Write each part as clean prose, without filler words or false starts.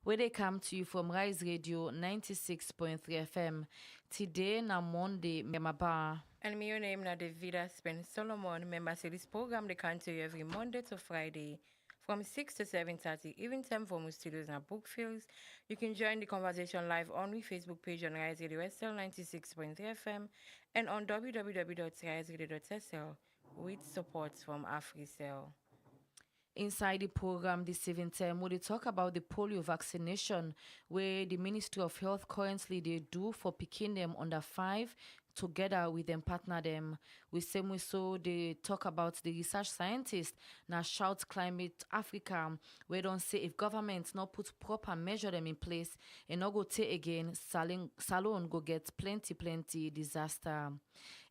where they come to you from Rise Radio 96.3 FM. Today na Monday, Memaba. And my name na Davida Spence Solomon. Member say this program they come to you every Monday to Friday from 6 to 7:30. Even time for most studios and book fields. You can join the conversation live on my Facebook page on Riseradiosl 96.3 FM and on www.riseradio.sl with support from AfriCell. Inside the program this evening time, we talk about the polio vaccination, where the Ministry of Health currently they do for picking them under 5 together with them partner them. We so they talk about the research scientists now shout climate Africa, where don't say if governments not put proper measure them in place and not go take again Salone go get plenty disaster.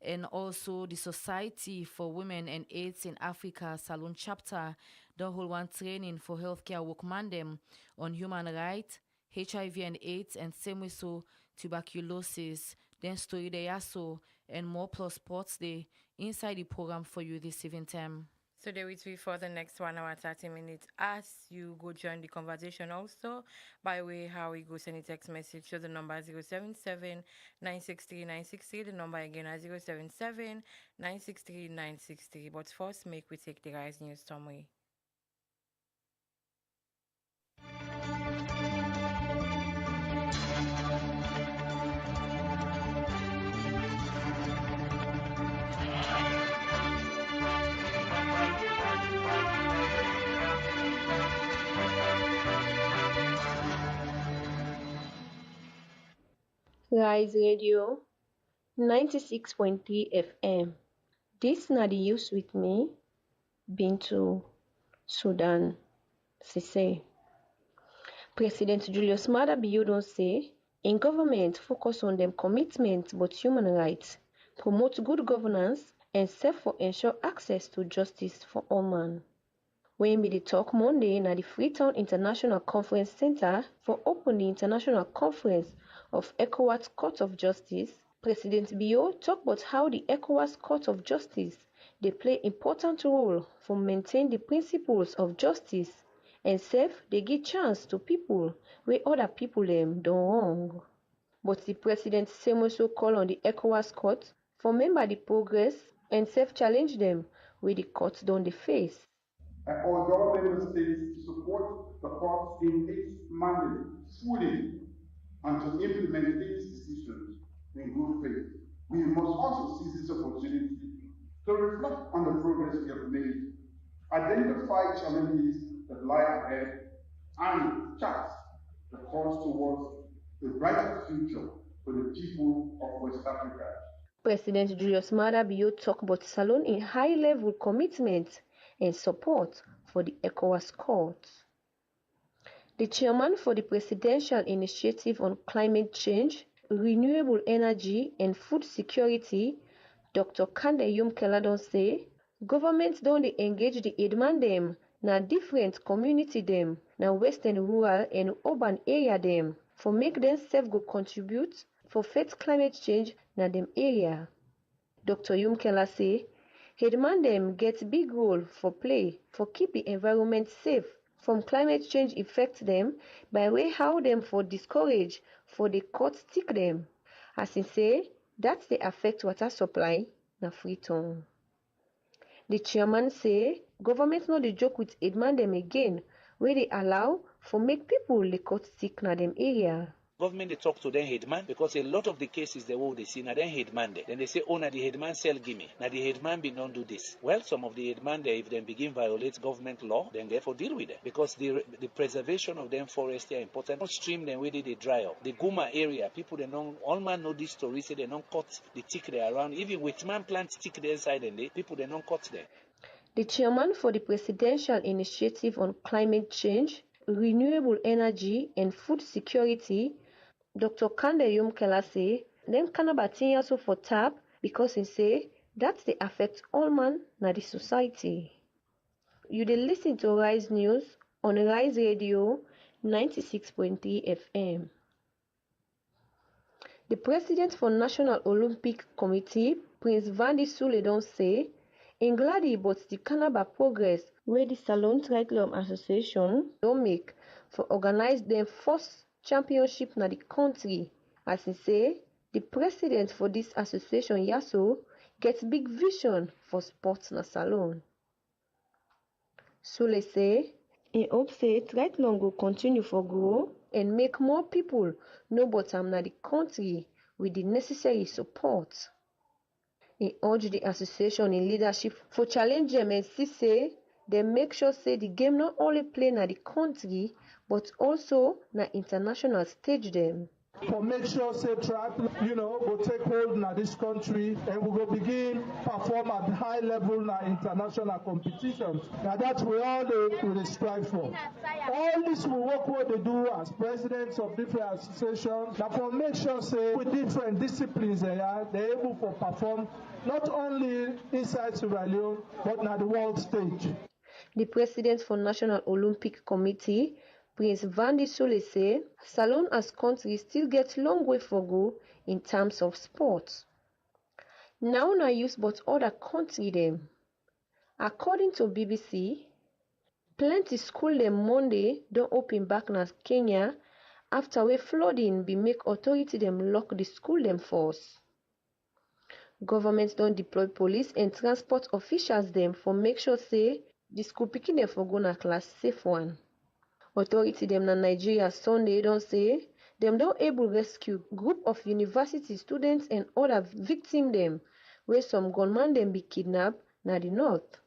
And also the Society for Women and AIDS in Africa Salone chapter the whole one training for healthcare workman them on human rights, HIV and AIDS, and same way so tuberculosis. Then story they also and more plus sports day inside the program for you this evening time. So there will be for the next 1 hour 30 minutes as you go join the conversation also by way how we go send a text message to the number 077 963 963. The number again is 077 963 963. But first make we take the Rise News summary. Rise Radio 96.3 FM. This na the use with me, Bintu Sudan Sise. President Julius Maada Bio don say, in government focus on them commitment but human rights, promote good governance and serve for ensure access to justice for all man. When we talk Monday na the Freetown International Conference Center for open the International Conference of ECOWAS Court of Justice, President Bio talk about how the ECOWAS Court of Justice they play important role for maintain the principles of justice and serve they give chance to people where other people them don wrong. But the President same also call on the ECOWAS Court for member the progress and self-challenge them where the courts don't they face. I urge all member states to support the court in its mandate fully and to implement these decisions in good faith. We must also seize this opportunity to reflect on the progress we have made, identify challenges that lie ahead, and chart the course towards a brighter future for the people of West Africa. President Julius Maada Bio talk about Salone in high-level commitment and support for the ECOWAS Court. The chairman for the Presidential Initiative on Climate Change, Renewable Energy and Food Security, Dr. Kande Yumkela don say, governments don't engage the aidman them na different community them na western rural and urban area them for make them self go contribute for fight climate change na them area. Dr. Yumkela say, headman them get big role for play for keep the environment safe from climate change affect them by way how them for discourage for the court stick them. As he say, that they affect water supply na Freetown. The chairman say, government no dey joke with headman them again where they allow for make people the court stick na them area. Government they talk to them headman because a lot of the cases they will they see now then headman there. Then they say, oh, now the headman sell gimme. Now the headman be don't do this. Well, some of the headman there, if they begin violate government law, then therefore deal with them because the preservation of them forest are important. Don't stream them where they dry up. The Guma area, people they don't all man know this story. Say they don't cut the tick there around. Even with man plant tick there inside and they people they don't cut them. The chairman for the Presidential Initiative on Climate Change, Renewable Energy and Food Security, Dr. Kande Yumkela say, them cannot also for tap because he say that they affect all man na the society. You dey listen to Rise News on Rise Radio 96.3 FM. The president for National Olympic Committee, Prince Vandi Sule don say, in glad about the Canada progress where the Salone Triathlon Association don make for organize their first championship na the country. As he say, the president for this association Yaso gets big vision for sports na Salone. Sule say, he hope say triathlon go continue for grow and make more people know about am na the country with the necessary support. He urged the association in leadership for challenge them and see say they make sure say the game not only play na the country but also na international stage them. For make sure say triathlon, go take hold in this country and we will begin perform at high level in international competitions. Now that's we all they strive for. All this we work what they do as presidents of different associations. Now for make sure say with different disciplines they're able to perform not only inside Sierra Leone but na the world stage. The president for National Olympic Committee, Prince Vandi Sole say, Salone as country still get long way for go in terms of sports. Now na use but other country them. According to BBC, plenty school them Monday don't open back na Kenya after we flooding be make authority them lock the school them force. Government don't deploy police and transport officials them for make sure say the school picking them for go na class safe one. Authority them na Nigeria Sunday don't say them don't able rescue group of university students and other victim them where some gunman them be kidnapped na the north.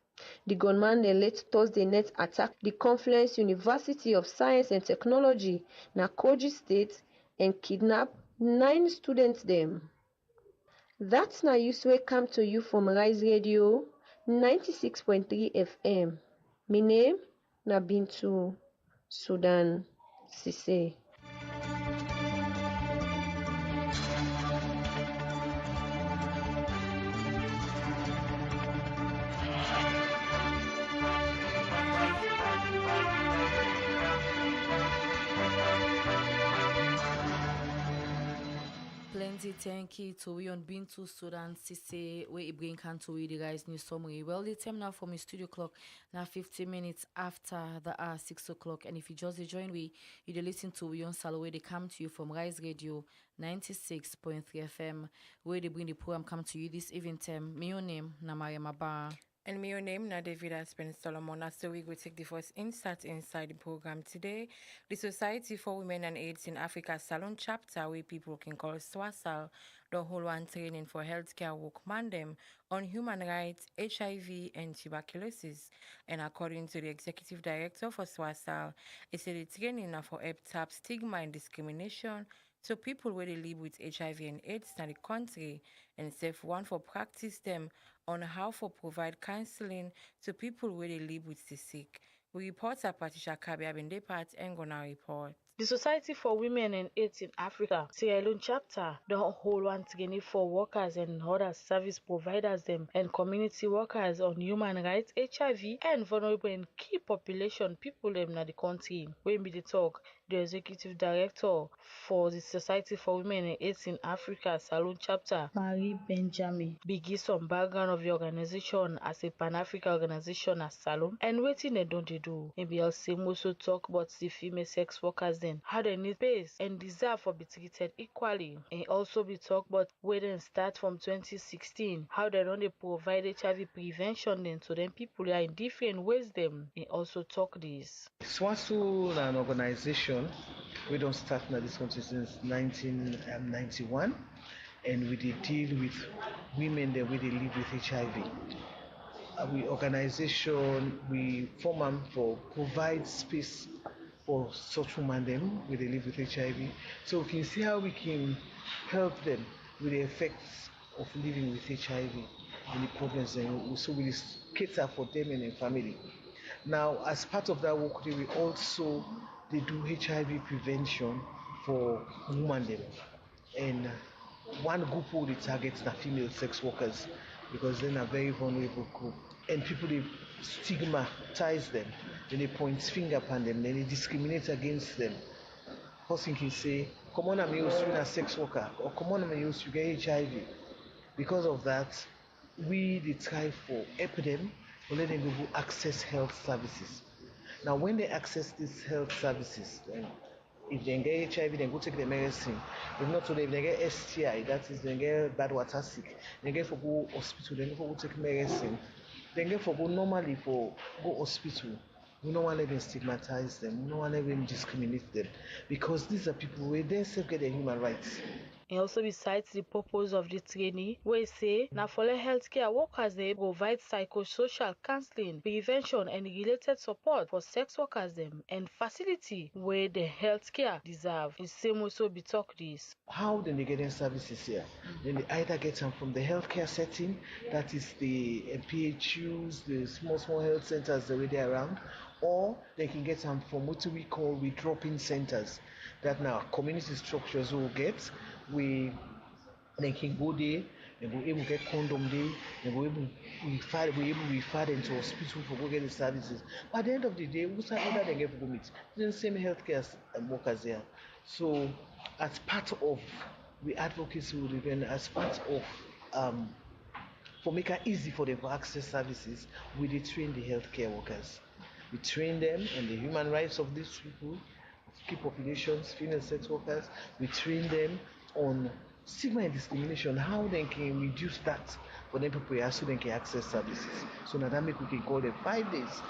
The gunman then late Thursday night attack the Confluence University of Science and Technology na Kogi State and kidnap 9 students them. That's na news wey come to you from Rise Radio 96.3 FM. My name na Bintu Sudan Sise. Plenty thank you to we on Bintu Sudan Sise where it bring can to the guys news summary. Well, the time now for my studio clock now 15 minutes after the hour 6 o'clock. And if you just join we, you listen to we on Salone, they come to you from Rise Radio 96.3 FM where they bring the program come to you this evening time. My own name na Maria Maba. And my name na David Aspen Solomon. So we will take the first insert inside the program today. The Society for Women and AIDS in Africa Salone chapter, where people can call SWASL, the whole one training for healthcare work mandem on human rights, HIV, and tuberculosis. And according to the executive director for SWASL, it said the training now for help tap stigma and discrimination. So people where they live with HIV and AIDS in the country and safe one for practice them on how to provide counseling to people where they live with the sick. We reporter Patricia Kabi Abendepart and gonna report. The Society for Women and AIDS in Africa, Sierra Leone chapter, the whole one training for workers and other service providers them and community workers on human rights, HIV, and vulnerable and key population people them in the country. When we talk, the executive director for the Society for Women and AIDS in Africa, Salone chapter, Marie Benjamin, begin some background of the organization as a Pan-African organization as Salone and waiting they don't do. Maybe I'll also talk about the female sex workers then how they need space and deserve for be treated equally, and also be talk about where they start from 2016 how they don't provide HIV prevention then to them people are in different ways them, and also talk this. SWASL an organization we don't start in this country since 1991 and we deal with women that we live with HIV. We organization we form them for provide space for such women them where they live with HIV. So we can see how we can help them with the effects of living with HIV and the problems and so we cater for them and their family. Now as part of that work we also they do HIV prevention for women them. And one group who they target the female sex workers because they're a very vulnerable group. And people they stigmatize them, then they point finger upon them, then they discriminate against them. Person can say, come on, I'm used to a sex worker, or come on, I'm used to get HIV. Because of that, we try for help them, to let them access health services. Now, when they access these health services, if they get HIV, then go take the medicine. If not, so if they get STI, that is, they get bad water sick, they get for go hospital, they get for go take medicine, they get for go normally for go hospital. We don't want to let them stigmatize them. We don't want to let them discriminate them, because these are people who then self get their human rights. And also, besides the purpose of the training, we say now for the healthcare workers, they provide psychosocial counseling, prevention, and related support for sex workers them and facility where the healthcare deserve. The same also be talk this. How then they get their services here? Then they either get them from the healthcare setting, that is the PHUs, the small health centers that are already around, or they can get them from what we call drop-in centers, that now community structures will get. They can go there, they will able to get condom there, they will able to refer them to hospital for go get the services. But at the end of the day, who's either they get go meet the same healthcare workers there. So as part of the advocacy with them, as part of for make it easy for them to access services, we train the healthcare workers. We train them on the human rights of these people, key populations, female sex workers. We train them on stigma and discrimination, how they can reduce that for them people here so they can access services. So now that make we can call them 5 days.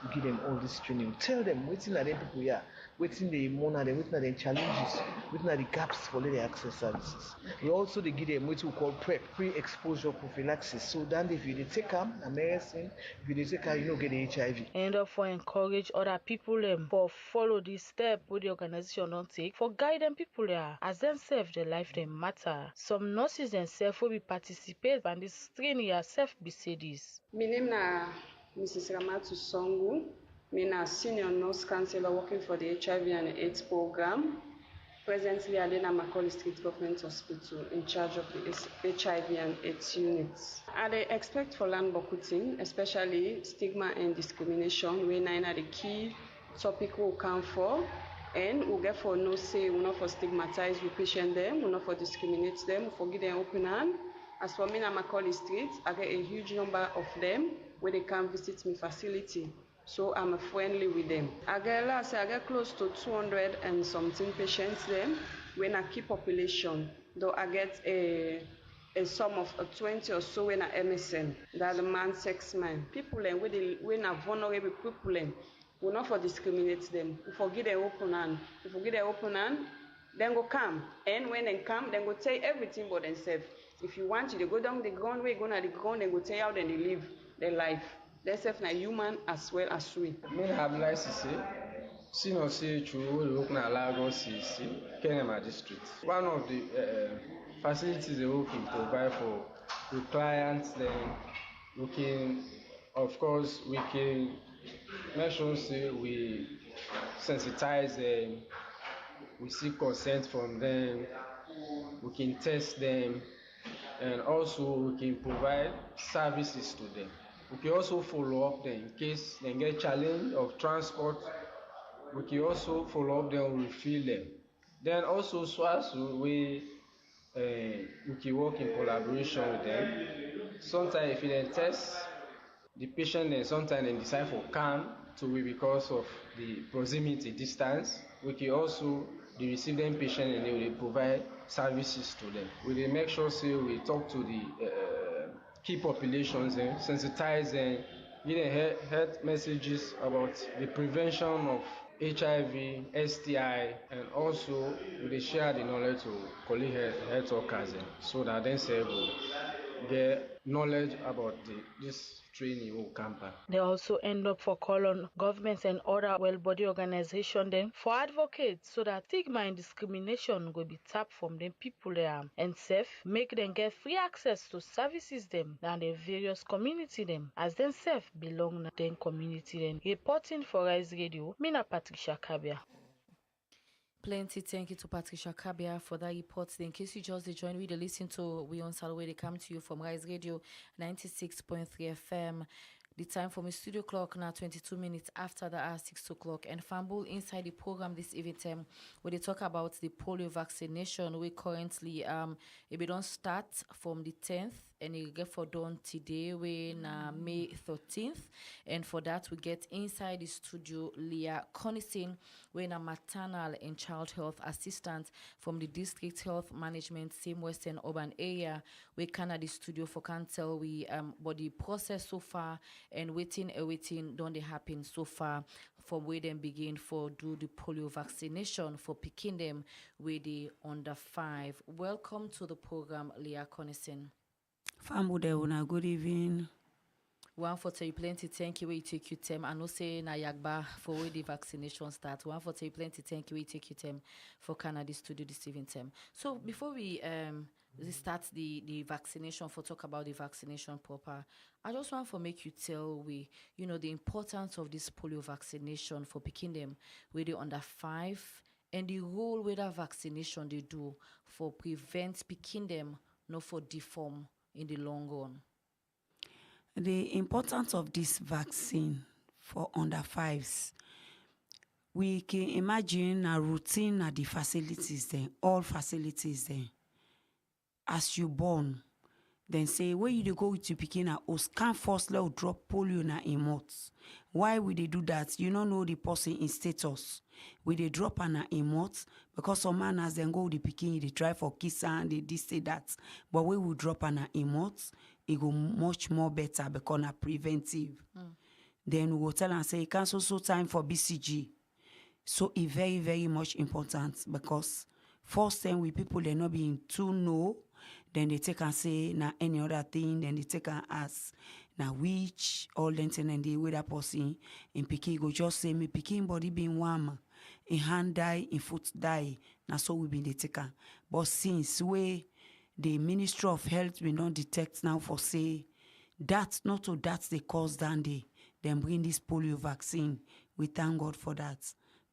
We give them all this training. We tell them waiting at them people here, waiting the money, waiting at the challenges, waiting at the gaps for them access services. We also they give them what we call PrEP, pre-exposure prophylaxis. So then if you take a medicine, if you take you don't get the HIV. And for encourage other people for follow this step with the organization don't take for guide them people there as themselves their life they matter. Some nurses themselves will be participate and this training yourself be say this. My name is Mrs. Ramatu Songu. I'm a senior nurse counselor working for the HIV and AIDS program. Presently, I'm in Macaulay Street Government Hospital in charge of the HIV and AIDS units. I expect for land bokuting, especially stigma and discrimination, when are the key topic we'll come for, and we'll get for no say, we'll not for stigmatize we patient them, we'll not for discriminate them, we'll forgive them open hand. As for me in Macaulay Street, I get a huge number of them where they can visit my facility. So I'm friendly with them. I get close to 200 and something patients them when I keep population. Though I get a sum of 20 or so when I MSN. That the man, sex man. People when are vulnerable people we not for discriminate them. We forgive their open hand. We forgive their open hand, then go come. And when they come, then go tell everything about themselves. If you want to go down the ground, we go to the ground and go tell how they live their life. They're self human as well as we. Me have license. Si no see through look na Lagos CC, Kenema district. One of the facilities they can provide for the clients, then we can, of course, we can make sure we sensitize them, we seek consent from them, we can test them, and also we can provide services to them. We can also follow up them in case they get challenge of transport. We can also follow up them, refill them. Then also so as we can work in collaboration with them. Sometimes if they test the patient, then sometimes they decide for come to we because of the proximity distance. We can also receive them patient and they will provide services to them. We will make sure we talk to the key populations and sensitize and give them health messages about the prevention of HIV, STI, and also we share the knowledge to colleague health workers so that they will get knowledge about this training will come back. They also end up for call on governments and other well-body organizations then for advocates so that stigma and discrimination will be tapped from them people there and safe make them get free access to services them and the various community them as them self belong to them community then. Reporting for Rise Radio, Mina Patricia Kabia. Plenty thank you to Patricia Kabia for that report. In case you just joined, we listen to We on Salone. They come to you from Rise Radio 96.3 FM. The time for my studio clock now 22 minutes after the hour 6 o'clock. And Fambul inside the program this evening where they talk about the polio vaccination. We currently it don't start from the 10th and it get for done today when May 13th. And for that we get inside the studio Leah Connison, when a maternal and child health assistant from the district health management same western urban area. We can at the studio for can tell we what the process so far and waiting don't they happen so far from where them begin for do the polio vaccination for picking them with the under 5. Welcome to the program, Leah Connison. Famudewuna, good evening. One for tell you plenty, thank you. We take you time. I know say na yagba for where the vaccination start. One for tell you plenty, thank you. We take you time for Canada studio this evening time. So before we start the vaccination, for talk about the vaccination proper, I just want to make you tell we the importance of this polio vaccination for picking them with the under 5 and the role where that vaccination they do for prevent picking them not for deform in the long run. The importance of this vaccine for under 5s, we can imagine a routine at the facilities there, all facilities there. As you born, then say, where you go with your pikin or scan first, let drop polio na emotes. Why would they do that? You don't know the person in status. We they drop an emotes because some man as then go with the pikin, they try for kiss and they this say that. But we will drop an emotes, it go much more better because na preventive. Then we will tell and say, cancel so time for BCG. So it's very, very much important because first time with people they not being too know. Then they take and say na any other thing. Then they take and ask na which all them thing and they with that person in pikin go just say me pikin body being warm, in hand die, in foot die. Na so we been the taker. But since we the Ministry of Health we don't detect now for say that not to that they cause than they then bring this polio vaccine. We thank God for that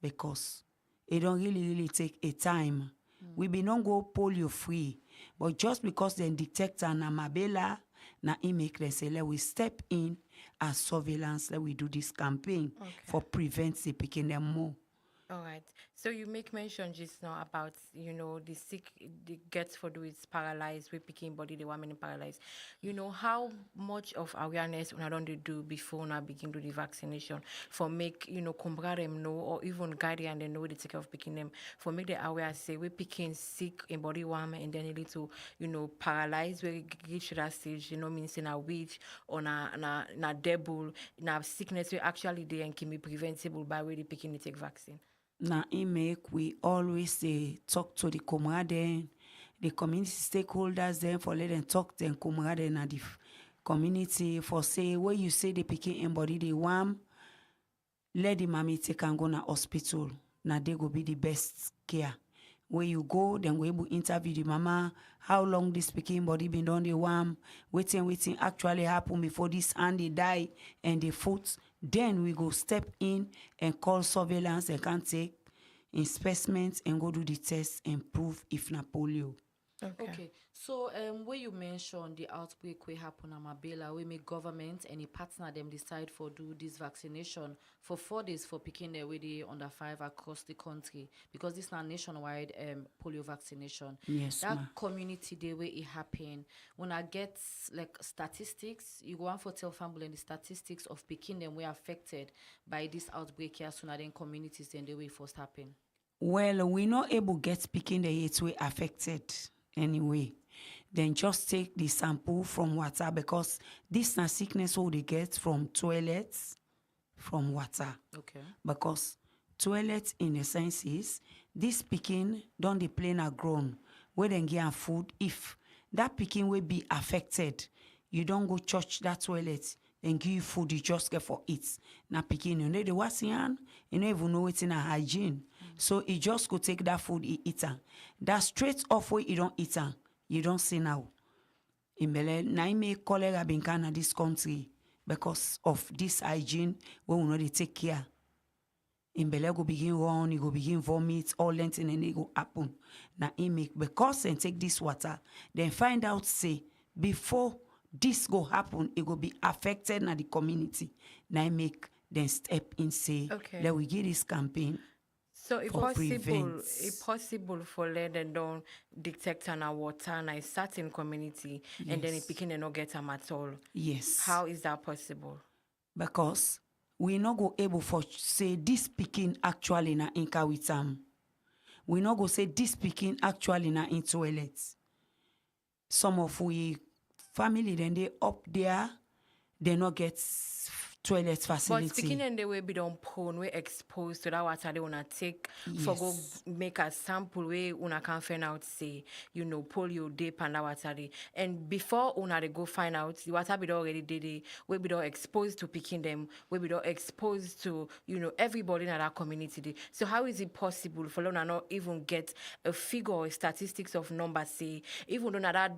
because it don't really take a time. We be not go polio free, but just because they detect an amabela, na make them say let we step in as surveillance, let we do this campaign for prevent the picking them more. All right. So you make mention just now about, the sick, the gets for do is paralyzed, we picking body, the women paralyzed. How much of awareness when I don't do before now begin to the vaccination for make, compare them know or even guide them and they know the take care of picking them for make the aware say we picking sick in body warm and then a little, paralyzed where get to that stage, means in a witch or na devil, na sickness we actually they and can be preventable by way the picking the take vaccine. Now, make we always talk to the comrade, the community stakeholders then for let them talk to the comrade and the community for say where you say the picking embody the warm, let the mommy take and go na hospital. Now they go be the best care. Where you go, then we will interview the mama, how long this picking body been done the warm, waiting actually happen before this and they die and the foot. Then we go step in and call surveillance and can take in specimens and go do the test and prove if na polio. Okay. So where you mentioned the outbreak will happen in Mabela, we make government and a partner them decide for do this vaccination for 4 days for picking their way they under 5 across the country because this is not nationwide polio vaccination. Yes, that ma. community day where it happen. When I get like statistics, you go on for tell family and the statistics of picking them were affected by this outbreak here sooner than communities then the way it first happen. Well, we're not able to get picking the its way affected anyway. Then just take the sample from water because this na sickness all they get from toilets, from water. Okay. Because toilets in the sense is this picking don't they plain are grown where then get food. If that picking will be affected, you don't go touch that toilet and give you food you just get for it. Now picking you know the wasian, you don't even know it's in a hygiene. So you just go take that food you eat. That straight off way you don't eat. You don't see now. Imbele na make cholera been in this country because of this hygiene when we know they take care. Imbele go begin run, you go begin vomit, all that and then they go happen. Now make because and take this water, then find out say before this go happen, it go be affected na the community. Now make them step in, say, Okay. let we get this campaign. So it for possible, prevents. for let them don't detect an water in a certain community and then it Yes. picking and not get them at all. Yes. How is that possible? Because we not go able for say this picking actually na inka with we not go say this picking actually na in toilets. Some of we family then they up there, they not get toilet facility. But speaking in the way be done prone, we exposed to that water they wanna take for go Yes. make a sample way una can find out say, polio deep and that water dey. And before una they go find out, the water be done already did we be done exposed to picking them, we be done exposed to, everybody in that community dey. So how is it possible for una not even get a figure or statistics of numbers say, even though na that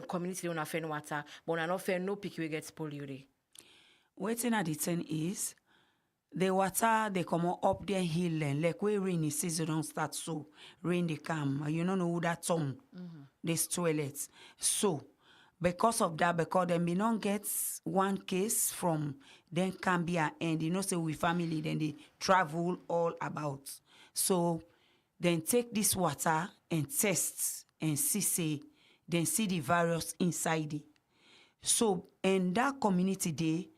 community una find water, but una not find no picky we get polio dey? Waiting at the thing is the water they come up their hill and like where rainy season don't start, so rain they come. You don't know who that tongue this toilets. So because of that, because them we don't get one case from then Cambia and say we family then they travel all about. So then take this water and test and see then see the virus inside it. So in that community day,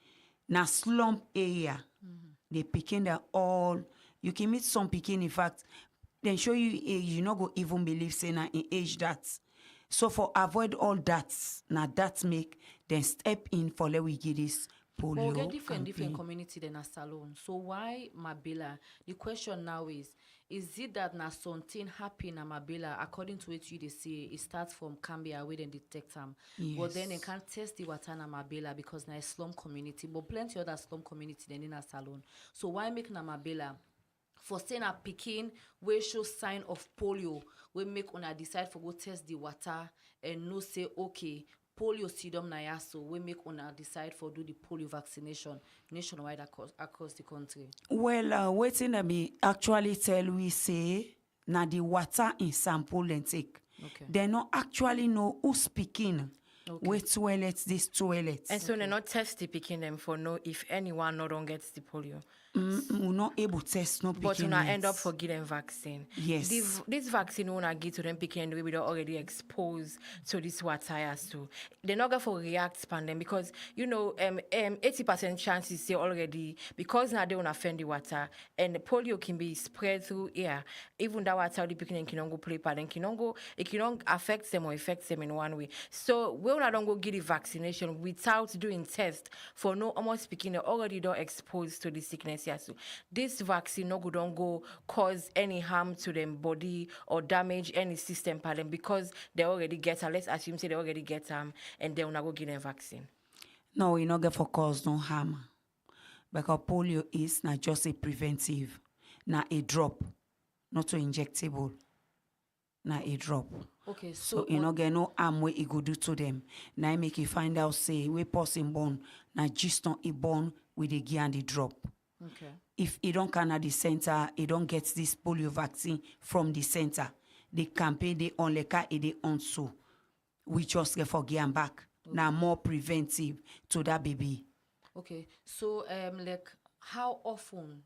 na slump area, they picking that all. You can meet some picking, in fact, then show you age, you not go even believe say na in age that. So for avoid all that, now that make then step in for let we get this polio. But we get different campaign. community than a Salone. So why Mabila? The question now is it that na something happen in Mabila according to what you they say it starts from Cambia where they detect them. But then they Yes. can't test the water na Mabila because na a slum community. But plenty other slum community than in a Salone. So why make na Mabila? For saying a picking we show sign of polio, we make una decide for go test the water and no say okay. Polio sedum na yaso, we make una decide for do the polio vaccination nationwide across the country. Well, waiting at me actually tell we say na the water in sample and take. Okay. They not actually know who's speaking. Okay. Which toilets, this toilets. And so they're not testing picking them for know if anyone not don't gets the polio. We're not able to test no But picking. una end up for getting vaccine. Yes. This vaccine una give to them picking the way we already exposed to this water so they're not going for react pan them because 80% chances say already because now they don't offend the water and polio can be spread through air. Even that water the picking can go play pan and it can affect them or affect them in one way. So we don't go get the vaccination without doing test for no almost speaking they already don't exposed to the sickness. Yeah, so this vaccine no good don't go cause any harm to them body or damage any system for them because they already get let's assume say they already get and they will not go get a vaccine. No, we not get for cause no harm. Because polio is not just a preventive, not a drop, not a injectable, not a drop. Okay, So you not get no harm what it go do to them. Now make you find out say we person born, now just not a born with the gear and the drop. Okay. If it don't come at the center, it don't get this polio vaccine from the center. The campaign they on the car they on so. We just get for gear and back. Okay. Now more preventive to that baby. Okay. So like how often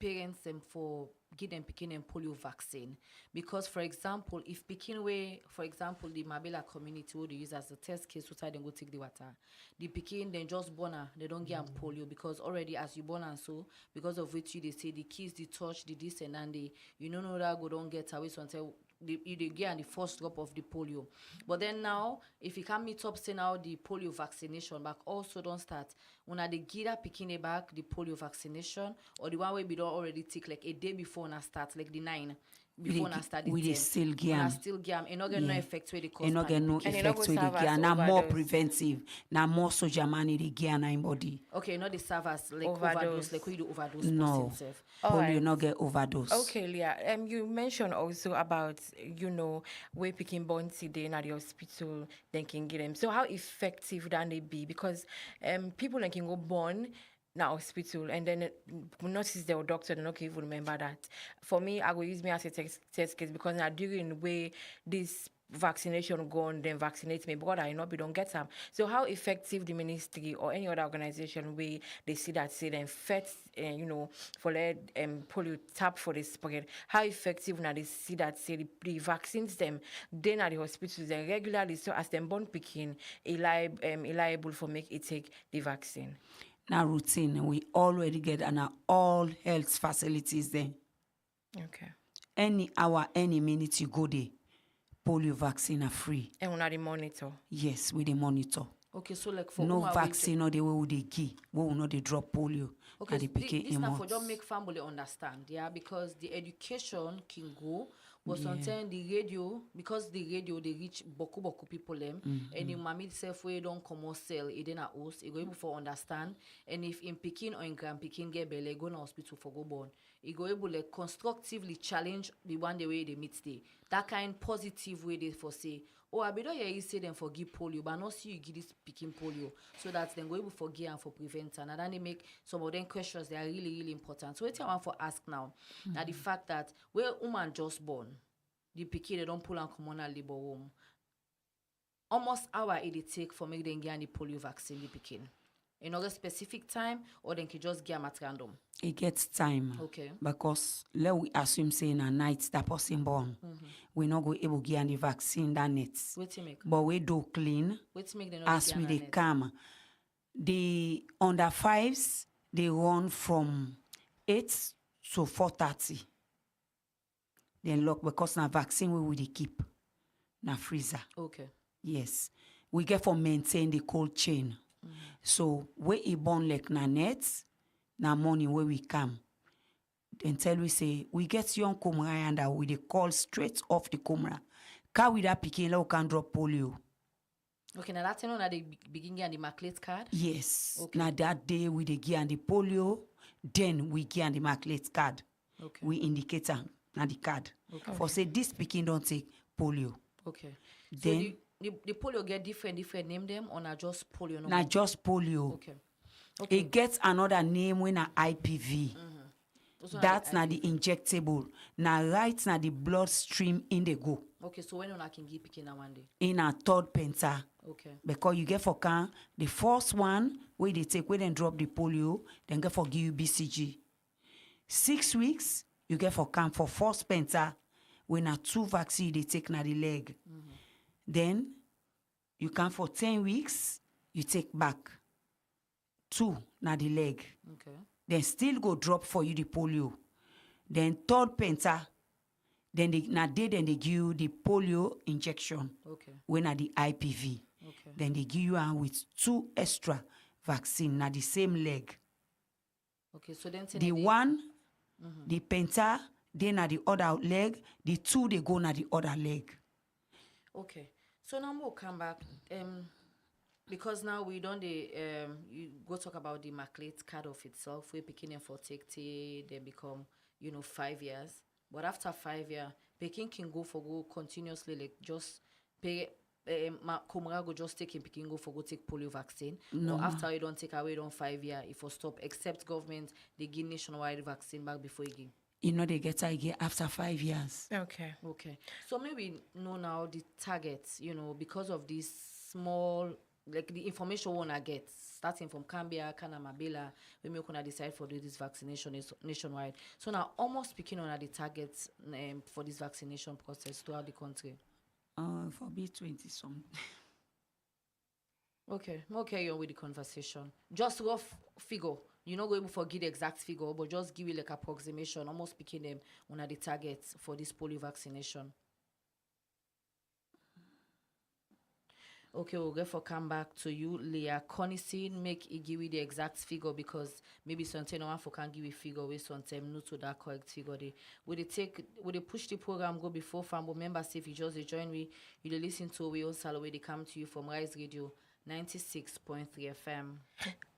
parents them for give them picking and polio vaccine? Because for example, if picking way, for example, the Mabela community would use as a test case outside then go take the water. The picking then just born they don't get them polio because already as you born and so because of which they say the kids the touch the this and they know that go don't get away so until they get the first drop of the polio. But then now, if you can meet up, say now the polio vaccination back also don't start. When they get picking it back, the polio vaccination, or the one way we don't already take like a day before na start, like the 9 before na start the 10. We still get na still get and not get no effect where they cause. And not get no effect with the gear. Now more preventive. Now more soldier money the gear na in body. Okay, not the servers like overdose, like we do overdose. No, polio not get overdose. Okay, Leah. You mentioned also about we picking born today in the hospital, then can get them. So how effective can they be? Because people can go born na hospital and then notice their doctor they not even remember that. For me, I will use me as a test case because now during the way this vaccination gone, then vaccinate me, brother, I not be don't get them. So how effective the ministry or any other organization we they see that say them fet for let polio tap for the spread, how effective now they see that say the vaccines them then at the hospitals and regularly so as them born picking liable for make it take the vaccine. Now routine, we already get an all health facilities there. Okay. Any hour, any minute you go there, polio vaccine are free. And we not the monitor. Yes, with the monitor. Okay, so like for No vaccine or the way they give, we will not they drop polio. Okay, so this now for just make family understand, yeah, because the education can go, but sometimes the radio, because the radio they reach boku people them, and the mommy self way don't come or sell it in a house, it go able for understand, and if in Pekin or in Grand Pekin get belly go to hospital for go born, it go able like constructively challenge the one the way they meet day, that kind positive way they for say. Oh, I be don't hear you say them for give polio, but not see you give this picking polio, so that then go able for give and for prevent, and then they make some of them questions they are really really important. So what I want for ask now, now the fact that where woman just born, the pikin they don't pull and come on a labor home, almost hour it take for make them get the polio vaccine the pikin. Another specific time, or then can just get at random. It gets time. Okay. Because let we assume saying a night that person born, we not go able to get the vaccine that nets. Wait to make. But we do clean. Wait to make the as we they come. The under fives they run from 8 to 4:30. Then look because na vaccine we will keep na freezer. Okay. Yes, we get for maintain the cold chain. So we e born like na net, na morning where we come. Then tell we say we get young kumra and we they call straight off the kumra. Car with that picking we can drop polio. Okay, now that's that they begin getting the Maclate card. Yes. Okay. Now that day we they get the polio, then we get the Maclate card. Okay. We indicate na the card. Okay. For say this picking don't take polio. Okay. Then so the polio get different name them or not just polio? No na just polio. Okay. Okay. It gets another name when a IPV. That's not the injectable. Now right now the bloodstream in the go. Okay, so when I can give picking one day? In a third penta. Okay. Because you get for can the first one where they take where then drop the polio, then get for give you BCG. 6 weeks you get for can for first penta when a 2 vaccine they take na the leg. Then you can for 10 weeks you take back 2 na the leg. Okay. Then still go drop for you the polio. Then third penta, then they give you the polio injection. Okay. When at the IPV. Okay. Then they give you with 2 extra vaccine na the same leg. Okay, so then the one, the penta, then at the other leg, the 2 they go na the other leg. Okay. So now we'll come back. Because now we don't you go talk about the Maclate card of itself. We're picking them for take they become 5 years. But after 5 years, Peking can go continuously like just pay. Komra go just take him Peking go take polio vaccine. No. Or after you don't take away 5 years, if you stop, except government they give nationwide vaccine back before you give. They get again after 5 years. Okay. Okay. So maybe know now the targets, because of this small. Like the information wanna get starting from Cambia, Kanamabela, we may gonna decide for this vaccination is nationwide. So now almost speaking on the targets for this vaccination process throughout the country. For B20 some. Okay, you're with the conversation. Just rough figure. You're not going to forget the exact figure, but just give you like approximation, almost speaking them on the targets for this polio vaccination. Okay, we'll get for come back to you, Leah Connison. Make it give you the exact figure because maybe sometimes no one for can give you figure we sometimes not to that correct figure. Would they push the program go before family members if you just join me, you listen to we on Salone, they come to you from Rise Radio 96.3 FM.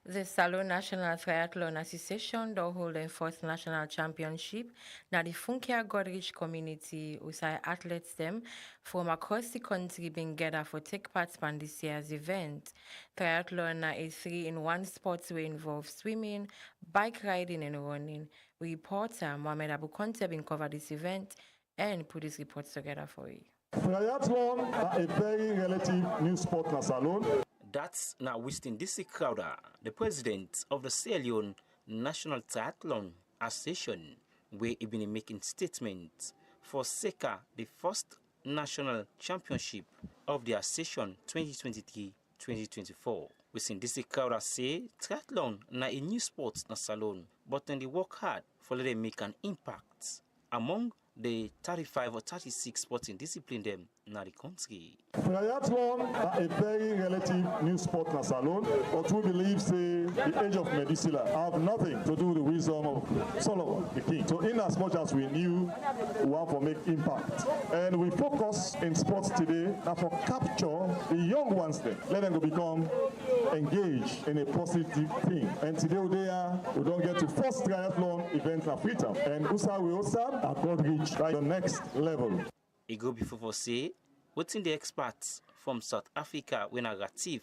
The Salone National Triathlon Association do hold the 4th National Championship. Now the Funkia Godrich community, usai athletes them from across the country being gathered for take part in this year's event. Triathlon is 3-in-1 sports way involve swimming, bike riding and running. Reporter Mohamed Abu Conte been cover this event and put this report together for you. Triathlon are a very relative new sport na Salone. That's now Winston DC Crowder, the president of the Sierra Leone National Triathlon Association, where he been making statements for SECA, the first national championship of the association 2023-2024. Winston DC Crowder say triathlon na a new sport na Salone, but then they work hard for let them make an impact among the 35 or 36 sporting discipline them in the country. Triathlon are a very relative new sport na Salone, but we believe say the age of medicine have nothing to do with the wisdom of Solomon, the king. So in as much as we knew we want to make impact, and we focus in sports today now for capture the young ones then, let them go become engaged in a positive thing. And today we don't get to first triathlon event in Freetown, and USA we also are God reach right the next level. It go before for say, what's the experts from South Africa when a Ratif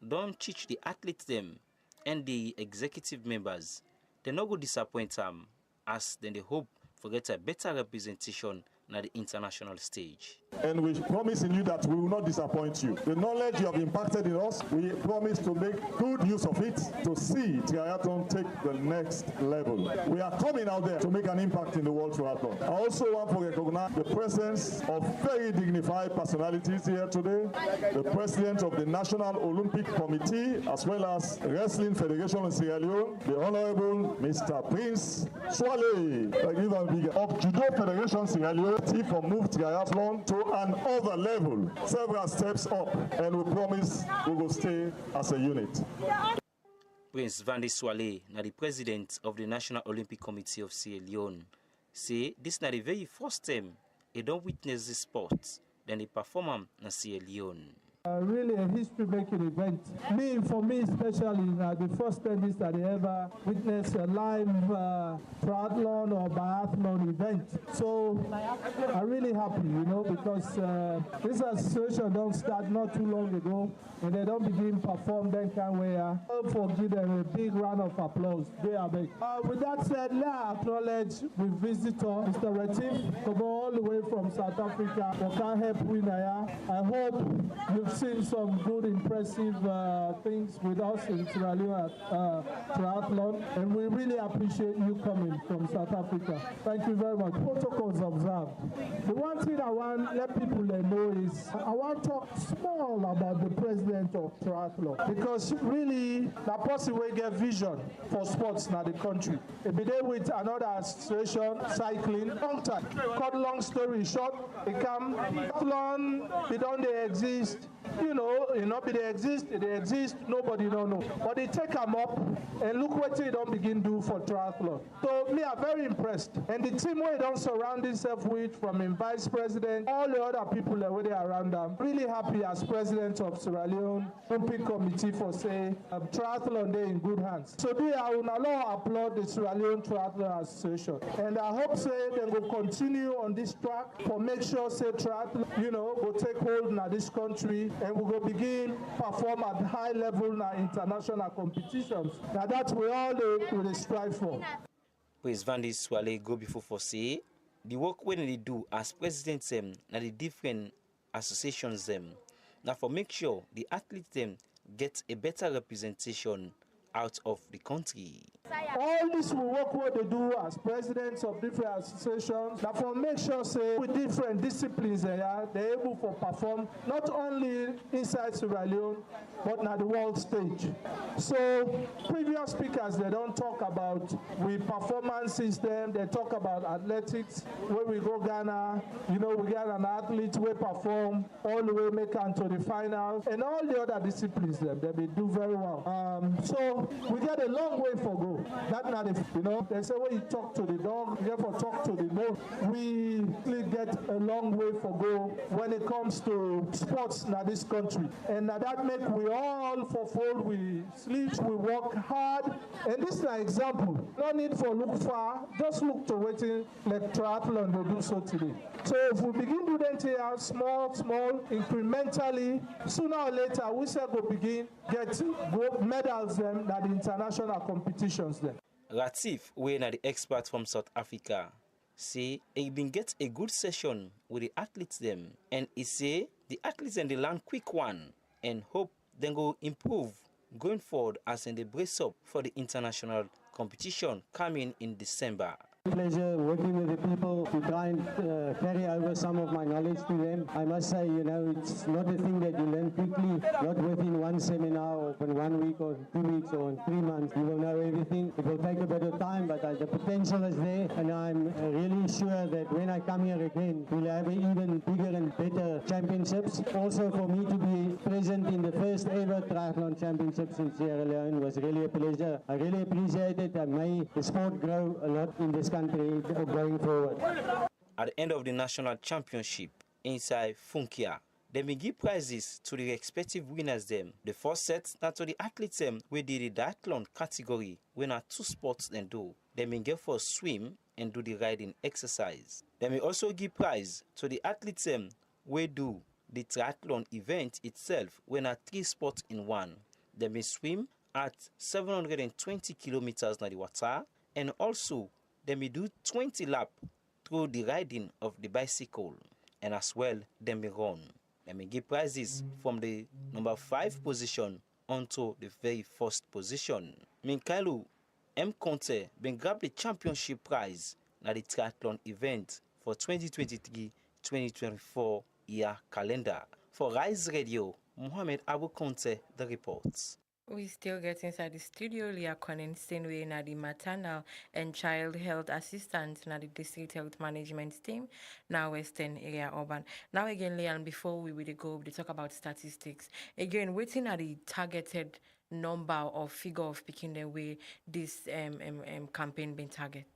don't teach the athletes them and the executive members, they no go disappoint them as then they hope for get a better representation at the international stage. And we promise in you that we will not disappoint you. The knowledge you have impacted in us, we promise to make good use of it to see triathlon take the next level. We are coming out there to make an impact in the world triathlon. I also want to recognize the presence of very dignified personalities here today. The president of the National Olympic Committee, as well as Wrestling Federation in Sierra Leone, the Honorable Mr. Prince Swale, of Judo Federation Sierra Leone, for move triathlon to another level, several steps up, and we promise we will stay as a unit. Prince Vandi Swale, the president of the National Olympic Committee of Sierra Leone, say this is the very first time they don't witness this sport, then they perform in Sierra Leone. Really a history-making event. For me especially, the first time that I ever witnessed a live triathlon or biathlon event. So I'm really happy, because this association don't start not too long ago, and they don't begin perform then can we for give them a big round of applause. With that said, let I acknowledge the visitor, Mr. Ratif, come all the way from South Africa. For can help Winaya. I hope you've seen some good, impressive things with us in Sierra Leone triathlon, and we really appreciate you coming from South Africa. Thank you very much. Protocols observed. The one thing I want to let people know is I want to talk small about the president of triathlon, because really that person will get vision for sports in the country. If be there with another association, cycling, long time. Cut long story short, it can triathlon, it don't they exist. They exist, nobody don't know. But they take them up and look what they don't begin do for triathlon. So me are very impressed. And the team where they don't surround themselves with, from in vice president, all the other people that were around them, really happy as president of Sierra Leone Olympic Committee for say triathlon day in good hands. So I will now applaud the Sierra Leone Triathlon Association. And I hope say they will continue on this track for make sure say triathlon, will take hold in this country, and we will begin perform at high level in international competitions. Now that's what all they strive for. Prince Vandi Swale go before for say the work when they do as presidents them and the different associations them. Now for make sure the athletes them get a better representation out of the country. All this will work what they do as presidents of different associations. That for make sure say with different disciplines they're able to perform not only inside Sierra Leone but at the world stage. So previous speakers they don't talk about we performance system, they talk about athletics, where we go Ghana, we get an athlete we perform all the way make it to the finals, and all the other disciplines they do very well. So we get a long way for go. That's not if they say when you talk to the dog, you have to talk to the mouse. We get a long way for go when it comes to sports in this country. And that make we all fulfill, we sleep, we work hard. And this is an example. No need for look far, just look to waiting like triathlon will do so today. So if we begin to do that here, small, incrementally, sooner or later we say go begin get gold medals them at the international competitions then. Ratif, we are the expert from South Africa, say he been get a good session with the athletes them, and he say the athletes and they learn quick one and hope then go improve going forward as in they brace up for the international competition coming in December. Pleasure working with the people to try and carry over some of my knowledge to them. I must say, it's not a thing that you learn quickly, not within one seminar or in 1 week or 2 weeks or in 3 months. You will know everything. It will take a bit of time, but the potential is there, and I'm really sure that when I come here again, we'll have even bigger and better championships. Also, for me to be present in the first ever triathlon championships in Sierra Leone was really a pleasure. I really appreciate it, and may the sport grow a lot in this country going forward. At the end of the national championship inside Funkia, they may give prizes to the respective winners them. The first set now to the athletes them we did the diathlon category when are 2 sports then do. They may get for swim and do the riding exercise. They may also give prize to the athletes them we do the triathlon event itself when are 3 sports in one. They may swim at 720 kilometers na the water, and also they may do 20 laps through the riding of the bicycle, and as well they may run. They may give prizes from the number 5 position onto the very first position. Minkailu M. Conte been grab the championship prize na the triathlon event for 2023-2024 year calendar. For Rise Radio, Mohammed Abu Conte, the reports. We still get inside the studio. Leah Conensteinway na the maternal and child health assistant na the district health management team now Western area urban. Now again, Leah, before we will go, we talk about statistics. Again, waiting at the targeted number or figure of picking the way this campaign been target.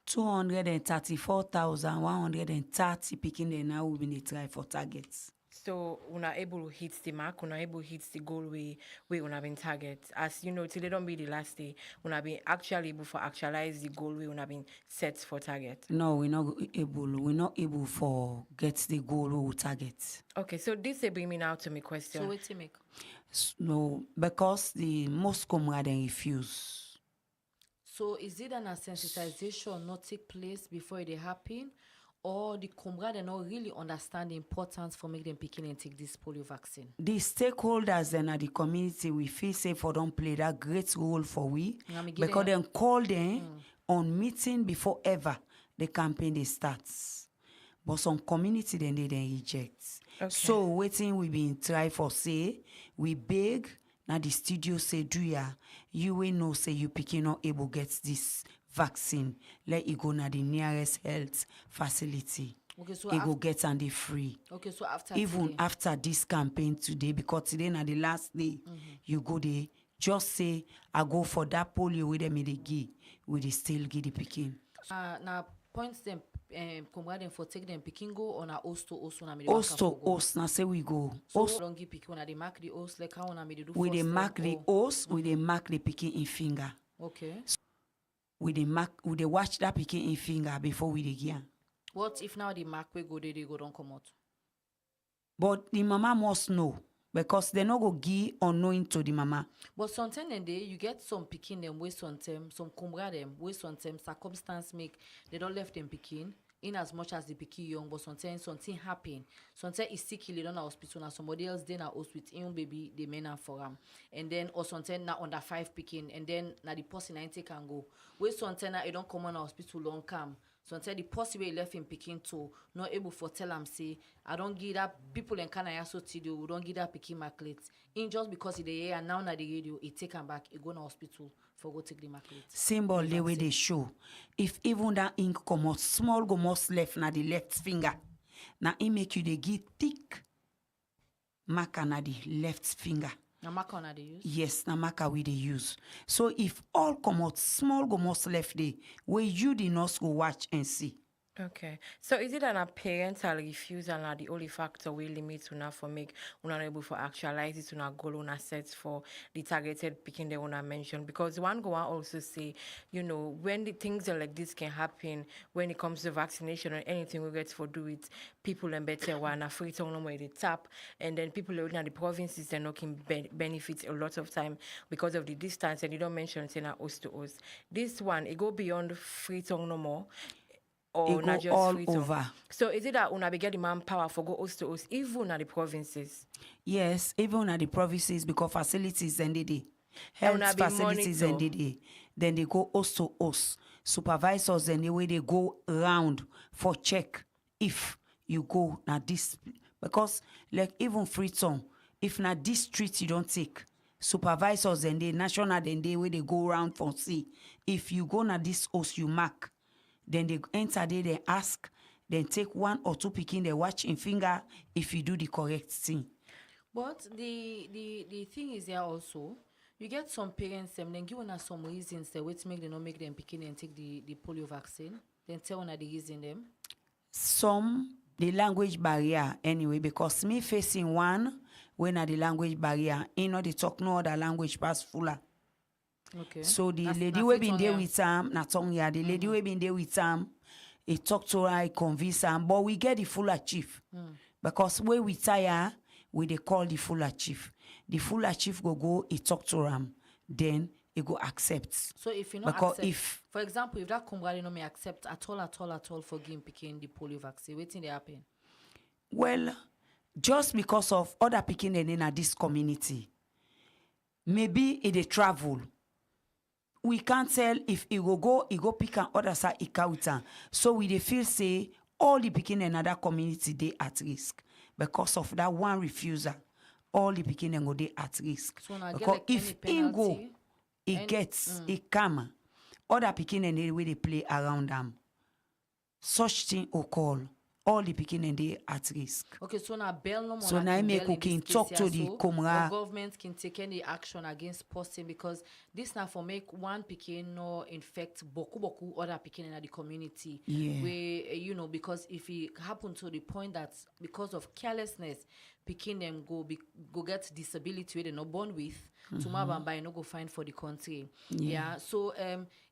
234,130 picking the now will be try for targets. So una able to hit the mark, una able to hit the goal we una been target. As you know, till they don't be the last day, una been actually able to actualize the goal we una been set for target. No, we're not able for get the goal we target. Okay, so this bring me now to my question. So wait to make. No, because the most comrade refuse. So is it an sensitization not take place before it happen? Or the comrade not really understand the importance for make them picking and take this polio vaccine? The stakeholders and the community, we feel say for don't play that great role for we because then call them on meeting before ever the campaign they starts. But some community then they reject. Okay. So waiting we been try for say we beg now the studio say do ya you will know say you picking not able get this vaccine, let it go na the nearest health facility. Okay, so it go get and they free. Okay, so after even today. after this campaign today, because today na the last day, you go there, just say I go for that polio with them they give, we they still give the picking. Now points them comrade for take them picking go on a host to host na me Host to host, now say we go. So don't give picking when they mark the host like how na me do. We they mark the host, we they mark the picking in finger. Okay. We they watch that picking in finger before we dey give. What if now the mark we go there, they go don't come out? But the mama must know because they not go give unknowing to the mama. But sometimes in day you get some picking them way sometimes, some comrade them way sometimes circumstance make they don't left them picking in as much as the picky young, but sometimes something happen. Sometimes it's sick in the hospital and somebody else then a host with him baby they may not for him. And then or sometimes now under 5 picking and then now the person 90 can go. Where sometimes now it don't come on hospital long come. Sometimes the possible left him picking to not able for tell him say I don't give that people in Canada so to we don't give that picking marklets. In just because it the and now na the radio it take him back, it go to hospital for go take the marklet. Symbol the way they show. If even that ink come out small go most left na the left finger. Now it make you the give thick marker na the left finger. Na marker na they use? Yes, na marker we they use. So if all come out small go most left day, where you the nurse go watch and see. Okay. So is it a parental refusal na the only factor we limit una for make una able for actualize it una goal una set for the targeted picking they wanna mention? Because one go on also say, when the things are like this can happen when it comes to vaccination or anything we get for do it, people and better one a free tongue where they tap and then people in the provinces they not can benefit a lot of time because of the distance and you don't mention saying host to host. This one it go beyond free tongue no more. or It not go just all free to? over. So is it that una be get the manpower for go host to host, even at the provinces? Yes, even at the provinces, because facilities and they And una health be facilities and monitor. they then they go host to host. Supervisors and the way they go around for check if you go na this, because like even free town, if na this street you don't take, supervisors and the national and they way they go around for see if you go na this host you mark, then they enter there, they ask, then take 1 or 2 picking, they watch in finger if you do the correct thing. But the thing is there also, you get some parents then give us some reasons they wait to make them not make them picking and take the polio vaccine. Then tell una the reason them. Some the language barrier anyway, because me facing one when at the language barrier, they talk no other language pass fuller. Okay. So the That's- lady that's we it been on there ya. with na tongue ya, the lady we been there with he talk to her, I convince her, but we get the fuller chief. Because when we tire, we they call the fuller chief. The fuller chief go, he talk to him, then he go accept. So if you not because accept, if for example, if that Congolese no may accept at all for him picking the polio vaccine, waiting they happen. well, just because of other picking in this community, maybe it they travel. We can't tell if he go pick an other side he with am. So we dey feel say all the picking in another community they at risk because of that one refusal. All the picking go they at risk. So now get Because like if any he go, penalty, he any- gets, he come. Other picking and the way they play around them. Such thing occur. All the picking and they at risk. Okay, so now bail no more. So na now can make bail in cooking this talk case to here, the so, Comra. or government can take any action against person because this now for make one picking no infect boku other picking in the community. Yeah. We because if it happen to the point that because of carelessness, picking them go get disability where they not born with, tomorrow by no go find for the country. Yeah. So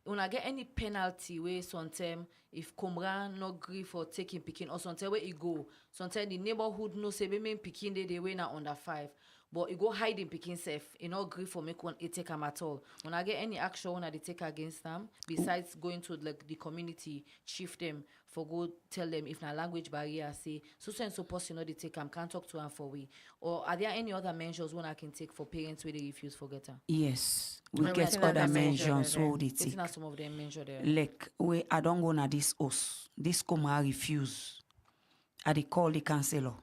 when I get any penalty where sometimes if Comra no agree for taking picking or sometimes where it go, sometimes the neighborhood no say me picking they way now under 5. But you go hide in picking safe, you know, agree for make one take them at all. When I get any action when I take against them, besides going to like the community, chief them for go tell them if na language barrier say so and so person they take them can't talk to them for we. Or are there any other measures one I can take for parents where they refuse for get them? Yes. We And get wetin other other measure mentions there? what they take. It's not some of them measure there. Like I don't go na this house. This Comra refuse. I dey call the councillor.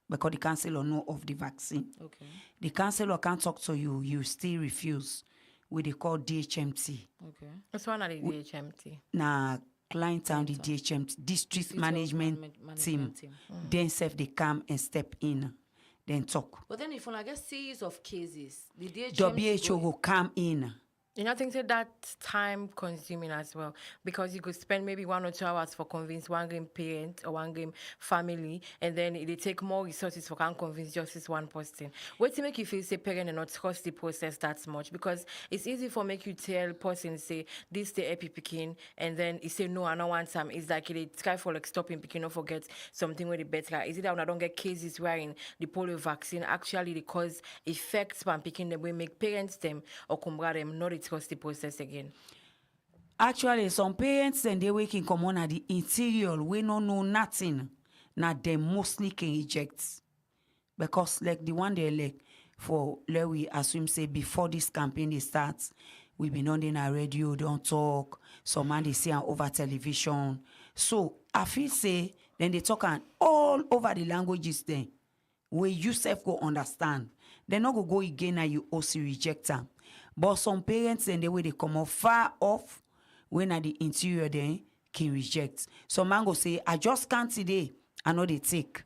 Because the councillor know of the vaccine. Okay. The councillor can't talk to you, you still refuse. We they call DHMT. Okay. That's one of the DHMT. Na client town the DHMT, district District management Management team. team. Then self they come and step in, then talk. But then if when I get series of cases, the DHMT WHO will come in. You know, I think that that's time consuming as well because you could spend maybe 1 or 2 hours for convince one game parent or one game family, and then they take more resources for can convince just this one person. What to make you feel say parent and not trust the process that much? Because it's easy for make you tell person say this the epi picking, and then you say no, I don't want some. It's like they try for like stopping picking, don't forget something with the better. Is it that when I don't get cases wherein the polio vaccine actually they cause effects when picking them, we make parents them or combra them not trust the process again? Actually, some parents and they waking come on at the interior, we no know nothing. Now they mostly can reject. Because like the one they like for let we assume say before this campaign they starts, we been on in our radio, don't talk, some man they see over television. So I feel say then they talk on all over the languages then. Where you self go understand. They not go again and you also reject them. But some parents and the way they come off far off when at the interior then can reject. Some man go say, I just can't today. I know they take.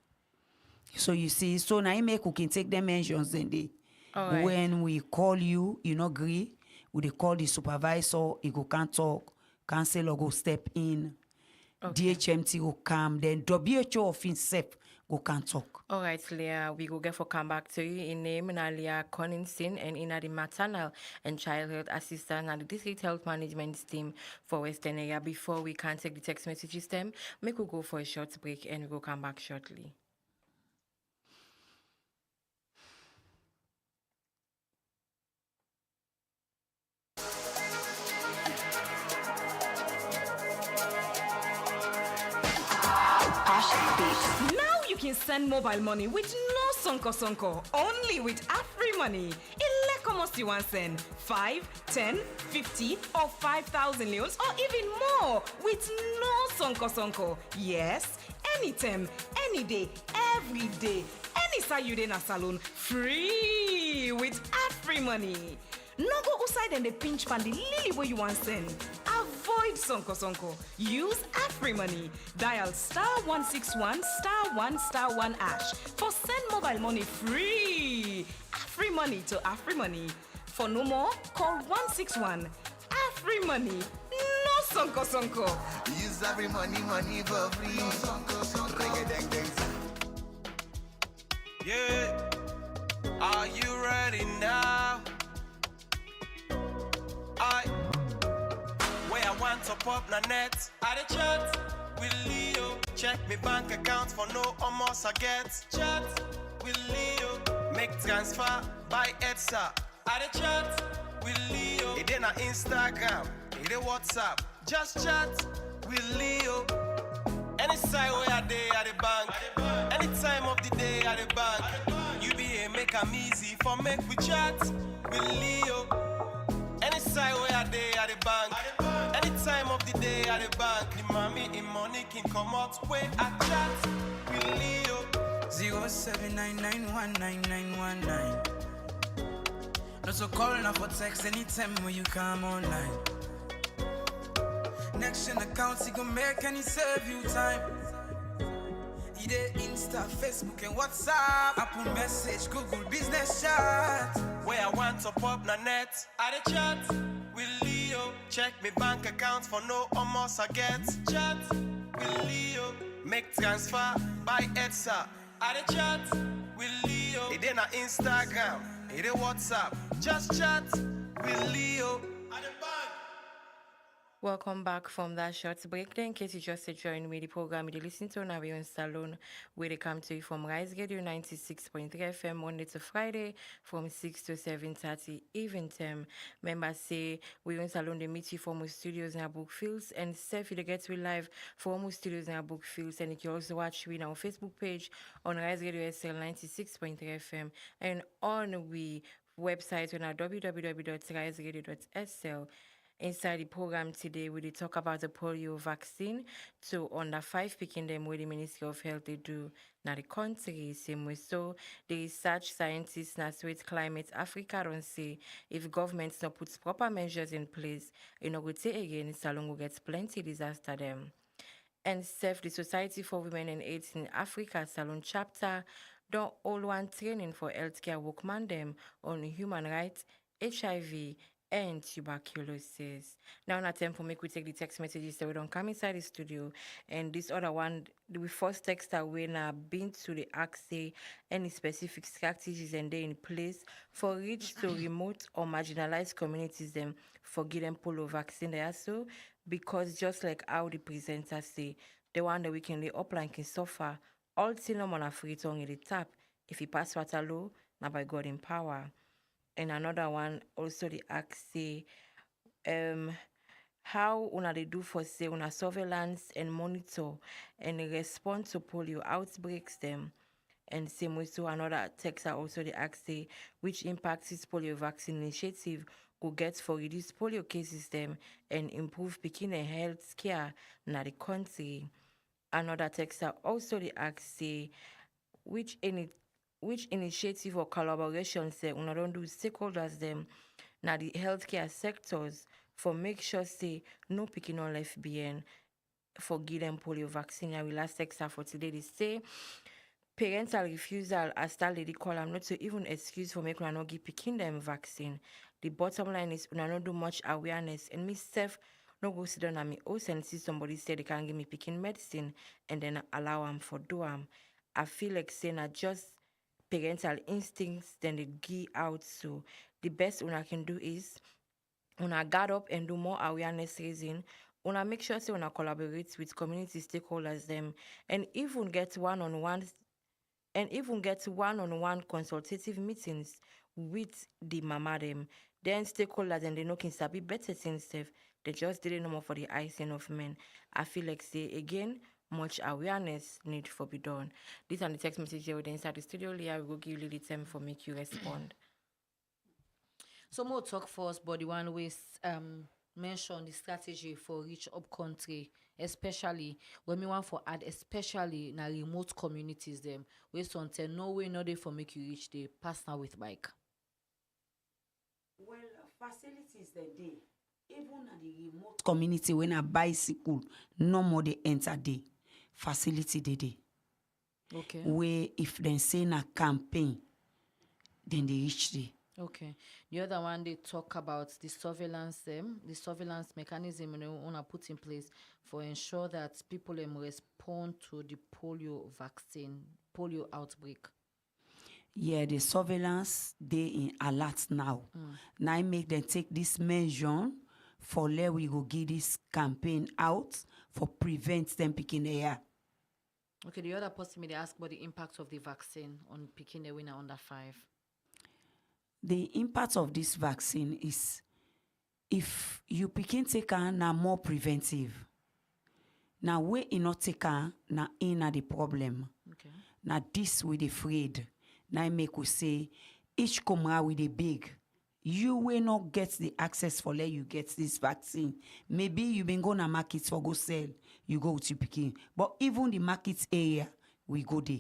So you see, so now you make who can take them measures then they. Alright. When we call you, you not agree. We they call the supervisor, he go can't talk, councillor go step in, DHMT go come, then WHO of himself go can't talk. All right, Leah, we go get for come back to you in name and Leah Conningson and in the maternal and child health assistant and the district health management team for Western area. Before we can take the text messages them, make we go for a short break and we go come back shortly. can send mobile money with no sonko, only with Afri Money. Ilek you want send 5, 10, 50 or 5,000 leons or even more with no sonko. Yes, anytime, any day, every day, any side you in a salon, free with Afri Money. No go outside and the pinch pan the lily where you want send. Avoid sonko. Use Afri Money. Dial *161 *1 # for send mobile money free. Afri Money to Afri Money. For no more, call 161. Afri Money. No sonko. Use Afri money for free. No sonko. Yeah. Are you ready now? Where I want to pop na net. I the chat with Leo. Check me bank account for no almost I get. Chat with Leo. Make transfer by Edsa. I the chat with Leo. It in a Instagram. It a WhatsApp. Just chat with Leo. Any side where I day at the bank. Any time of the day at the bank. You be here make 'em easy for make we chat with Leo. Any side where I day at the bank. Any time of the day at the bank. The mommy in money can come out where I chat with Leo. 0799199919. No so call now for text anytime when you come online. Next gen accounts you can make any save you time. Either Insta, Facebook and WhatsApp, Apple Message, Google Business Chat. Where I want to pop na net. I the chat with Leo. Check me bank account for no almost I get. Chat with Leo. Make transfer by Edsa. I the chat with Leo. It in a Instagram. It a WhatsApp. Just chat with Leo. Welcome back from that short break. Then, in case you just joined me, the program you listen to now in Salone, where they come to you from Riseradiosl 96.3 FM Monday to Friday from 6 to 7:30 even time. Members say we in Salone they meet you from our studios in our Brookfields and Seth you get we live from our studios in our Brookfields, and you can also watch we on our Facebook page on Riseradiosl 96.3 FM and on we website on our www.riserradio.sl. Inside the program today, we will talk about the polio vaccine to under 5 picking them with the Ministry of Health they do now the country. Same way, so the research scientists now with climate Africa don't say if governments not puts proper measures in place, you know, would say again, Salone will get plenty disaster them. And SEF, the Society for Women and AIDS in Africa Salone chapter, don't all want training for healthcare workmen them on human rights, HIV, and tuberculosis. Now, not time for me to take the text messages so we don't come inside the studio. And this other one, the first text that we now been to the ask say any specific strategies and they in place for reach to remote or marginalized communities them for give them polio vaccine there so because just like how the presenters say, the one that we can lay upline can suffer all till on a free tongue in the tap if he pass water low, now by God in power. And another one also the ask say how una they do for say una surveillance and monitor and respond to polio outbreaks them. And same way so another text are also the ask say which impacts this polio vaccine initiative could get for reduce polio cases them and improve picking and health care na the country. Another text are also the ask say which initiative or collaboration say una don't do stakeholders them na the healthcare sectors for make sure say no picking on left behind for give them polio vaccine. I will last text for today. They say parental refusal as that lady call am not to even excuse for make una not give picking them vaccine. The bottom line is una not do much awareness and me self no go sit down at me house and see somebody say they can give me picking medicine and then allow them for do am. I feel like saying I just parental instincts then they give out. So the best una can do is una guard up and do more awareness raising. Una make sure say una collaborate with community stakeholders them and even get one-on-one consultative meetings with the mama them. Then stakeholders and they know can sabi better things stuff. They just didn't know more for the icing of men. I feel like say again, much awareness need for be done. These are the text messages here inside the studio. Leah, we will give you the time for make you respond. So more talk first, but the one way mention the strategy for reach up country, especially when we want for add, especially in a remote communities them where something no way no day for make you reach the partner with bike. Well, facilities the day, even at the remote community when a bicycle, no more they enter the facility the day. Okay. Where if they say na campaign, then they reach the. Okay. The other one they talk about the surveillance mechanism you wanna put in place for ensure that people respond to the polio outbreak. Yeah, the surveillance they in alert now. Now I make them take this measure for let we go get this campaign out for prevent them picking the air. Okay, the other person may ask about the impact of the vaccine on picking the winner under 5. The impact of this vaccine is if you begin take na more preventive. Now we not take na in the problem. Okay. Now this we afraid. Now make we say each comrade with a big. You will not get the access for let you get this vaccine. Maybe you been going to market for go sell. You go to picking. But even the market area, we go there.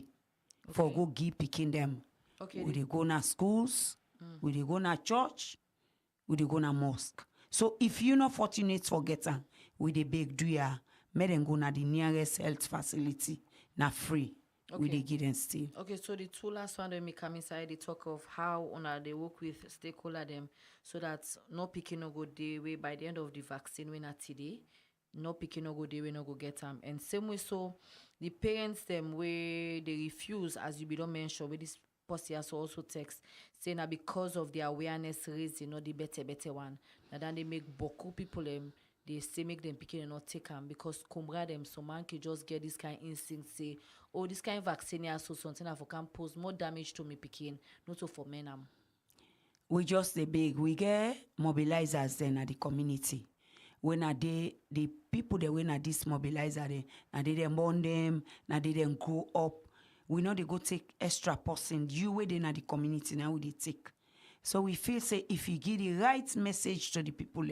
For go give picking them. Okay. We they go na schools, we they go na church, we they go na mosque. So if you not fortunate for getting, we they beg do ya, make them go na the nearest health facility, na free. Okay. We they get them still. Okay, so the two last one when we come inside, they talk of how they work with stakeholder them so that no picking no go day way by the end of the vaccine when at today, no picking no go day we no go get them. And same way so the parents them where they refuse, as you be don't mention with this posse also text saying that because of the awareness raising, the better one. Now then they make beaucoup people they say make them picking and not take them because comrade them so man can just get this kind of instinct say, oh, this kind of vaccine is so something that can pose more damage to me picking, not so for men. We just the big, we get mobilizers then at the community. When are they the people that when are this mobilizer then, now they born them, now they then grow up. We know they go take extra person. You waiting at the community now they take. So we feel say if you give the right message to the people